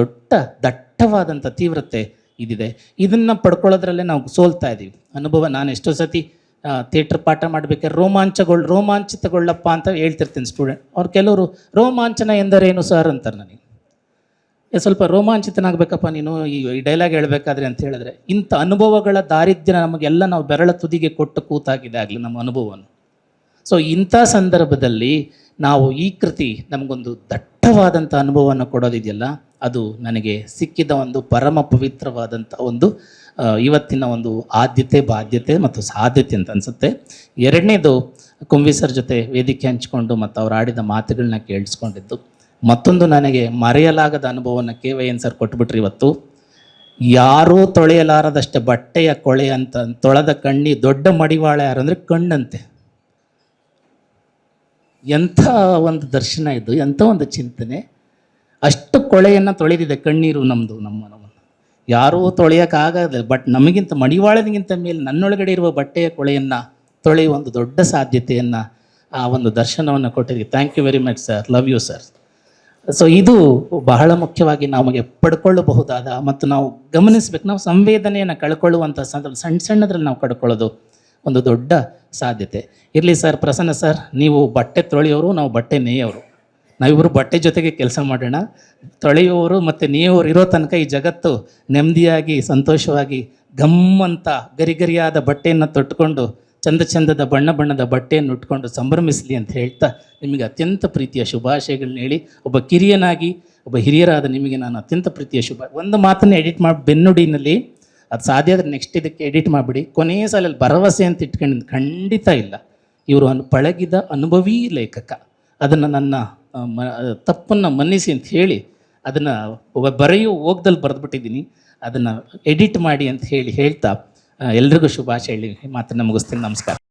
ದಟ್ಟವಾದಂಥ ತೀವ್ರತೆ ಇದಿದೆ. ಇದನ್ನು ಪಡ್ಕೊಳ್ಳೋದ್ರಲ್ಲೇ ನಾವು ಸೋಲ್ತಾ ಇದ್ದೀವಿ. ಅನುಭವ, ನಾನು ಎಷ್ಟೋ ಸತಿ ಥಿಯೇಟ್ರ್ ಪಾಠ ಮಾಡಬೇಕಾದ್ರೆ ರೋಮಾಂಚಿತಗೊಳ್ಳಪ್ಪ ಅಂತ ಹೇಳ್ತಿರ್ತೀನಿ ಸ್ಟೂಡೆಂಟ್. ಅವ್ರು ಕೆಲವರು ರೋಮಾಂಚನ ಎಂದರೇನು ಸರ್ ಅಂತಾರೆ ನನಗೆ. ಸ್ವಲ್ಪ ರೋಮಾಂಚಿತನಾಗಬೇಕಪ್ಪ ನೀನು ಈ ಡೈಲಾಗ್ ಹೇಳಬೇಕಾದ್ರೆ ಅಂತ ಹೇಳಿದ್ರೆ, ಇಂಥ ಅನುಭವಗಳ ದಾರಿದ್ರ್ಯ ನಮಗೆಲ್ಲ ನಾವು ಬೆರಳ ತುದಿಗೆ ಕೊಟ್ಟು ಕೂತಾಗಿದೆ ಆಗಲಿ ನಮ್ಮ ಅನುಭವವನ್ನು. ಸೊ ಇಂಥ ಸಂದರ್ಭದಲ್ಲಿ ನಾವು ಈ ಕೃತಿ ನಮಗೊಂದು ದಟ್ಟವಾದಂಥ ಅನುಭವವನ್ನು ಕೊಡೋದಿದೆಯಲ್ಲ, ಅದು ನನಗೆ ಸಿಕ್ಕಿದ ಒಂದು ಪರಮ ಪವಿತ್ರವಾದಂಥ ಒಂದು ಇವತ್ತಿನ ಒಂದು ಬಾಧ್ಯತೆ ಮತ್ತು ಸಾಧ್ಯತೆ ಅಂತ ಅನಿಸುತ್ತೆ. ಎರಡನೇದು, ಕುಂವಿ ಸರ್ ಜೊತೆ ವೇದಿಕೆ ಹಂಚಿಕೊಂಡು ಮತ್ತು ಅವ್ರು ಆಡಿದ ಮಾತುಗಳನ್ನ ಕೇಳಿಸ್ಕೊಂಡಿದ್ದು. ಮತ್ತೊಂದು ನನಗೆ ಮರೆಯಲಾಗದ ಅನುಭವವನ್ನು KYN ಸರ್ ಕೊಟ್ಬಿಟ್ರಿ ಇವತ್ತು. ಯಾರೂ ತೊಳೆಯಲಾರದಷ್ಟೇ ಬಟ್ಟೆಯ ಕೊಳೆ ಅಂತ ತೊಳೆದ ಕಣ್ಣಿ ದೊಡ್ಡ ಮಡಿವಾಳ ಯಾರಂದರೆ ಕಣ್ಣಂತೆ. ಎಂಥ ಒಂದು ದರ್ಶನ ಇದು, ಎಂಥ ಒಂದು ಚಿಂತನೆ. ಅಷ್ಟು ಕೊಳೆಯನ್ನು ತೊಳೆದಿದೆ ಕಣ್ಣೀರು ನಮ್ಮನ್ನು ಯಾರೂ ತೊಳೆಯೋಕ್ಕಾಗದೆ. ಬಟ್ ನಮಗಿಂತ ಮಡಿವಾಳನಿಗಿಂತ ಮೇಲೆ ನನ್ನೊಳಗಡೆ ಇರುವ ಬಟ್ಟೆಯ ಕೊಳೆಯನ್ನು ತೊಳೆಯುವ ಒಂದು ದೊಡ್ಡ ಸಾಧ್ಯತೆಯನ್ನು, ಆ ಒಂದು ದರ್ಶನವನ್ನು ಕೊಟ್ಟಿದ್ದೀವಿ. Thank you very much sir, love you sir. So ಇದು ಬಹಳ ಮುಖ್ಯವಾಗಿ ನಮಗೆ ಪಡ್ಕೊಳ್ಳಬಹುದಾದ ಮತ್ತು ನಾವು ಗಮನಿಸಬೇಕು. ನಾವು ಸಂವೇದನೆಯನ್ನು ಕಳ್ಕೊಳ್ಳುವಂಥ ಸಣ್ಣದ್ರಲ್ಲಿ ನಾವು ಕಳ್ಕೊಳ್ಳೋದು ಒಂದು ದೊಡ್ಡ ಸಾಧ್ಯತೆ. ಇರಲಿ ಸರ್, ಪ್ರಸನ್ನ ಸರ್, ನೀವು ಬಟ್ಟೆ ತೊಳೆಯೋರು, ನಾವು ಬಟ್ಟೆ ನೇಯೋರು. ನಾವಿಬ್ಬರು ಬಟ್ಟೆ ಜೊತೆಗೆ ಕೆಲಸ ಮಾಡೋಣ. ತೊಳೆಯುವವರು ಮತ್ತು ನೇಯೋರು ಇರೋ ತನಕ ಈ ಜಗತ್ತು ನೆಮ್ಮದಿಯಾಗಿ ಸಂತೋಷವಾಗಿ ಗಮ್ಮಂತ ಗರಿಗರಿಯಾದ ಬಟ್ಟೆಯನ್ನು ತೊಟ್ಟುಕೊಂಡು ಚಂದದ ಬಣ್ಣದ ಬಟ್ಟೆಯನ್ನು ಉಟ್ಕೊಂಡು ಸಂಭ್ರಮಿಸಲಿ ಅಂತ ಹೇಳ್ತಾ ನಿಮಗೆ ಅತ್ಯಂತ ಪ್ರೀತಿಯ ಶುಭಾಶಯಗಳನ್ನ ಹೇಳಿ, ಒಬ್ಬ ಕಿರಿಯನಾಗಿ ಒಬ್ಬ ಹಿರಿಯರಾದ ನಿಮಗೆ ನಾನು ಅತ್ಯಂತ ಪ್ರೀತಿಯ ಒಂದು ಮಾತನ್ನು ಎಡಿಟ್ ಮಾಡಿ ಬೆನ್ನುಡಿನಲ್ಲಿ, ಅದು ಸಾಧ್ಯ ಆದರೆ ನೆಕ್ಸ್ಟ್ ಇದಕ್ಕೆ ಎಡಿಟ್ ಮಾಡಿಬಿಡಿ. ಕೊನೆಯ ಸಾಲಲ್ಲಿ ಭರವಸೆ ಅಂತ ಇಟ್ಕೊಂಡು ಖಂಡಿತ ಇಲ್ಲ. ಇವರು ಪಳಗಿದ ಅನುಭವಿ ಲೇಖಕ. ಅದನ್ನು ನನ್ನ ತಪ್ಪನ್ನು ಮನ್ನಿಸಿ ಅಂತ ಹೇಳಿ ಅದನ್ನು ಬರೆಯೋ ಹೋಗ್ದಲ್ಲಿ ಬರೆದ್ಬಿಟ್ಟಿದ್ದೀನಿ. ಅದನ್ನು ಎಡಿಟ್ ಮಾಡಿ ಅಂತ ಹೇಳ್ತಾ ಎಲ್ರಿಗೂ ಶುಭಾಶಯ ಹೇಳಿ ಮಾತನ್ನು ಮುಗಿಸ್ತೀನಿ. ನಮಸ್ಕಾರ.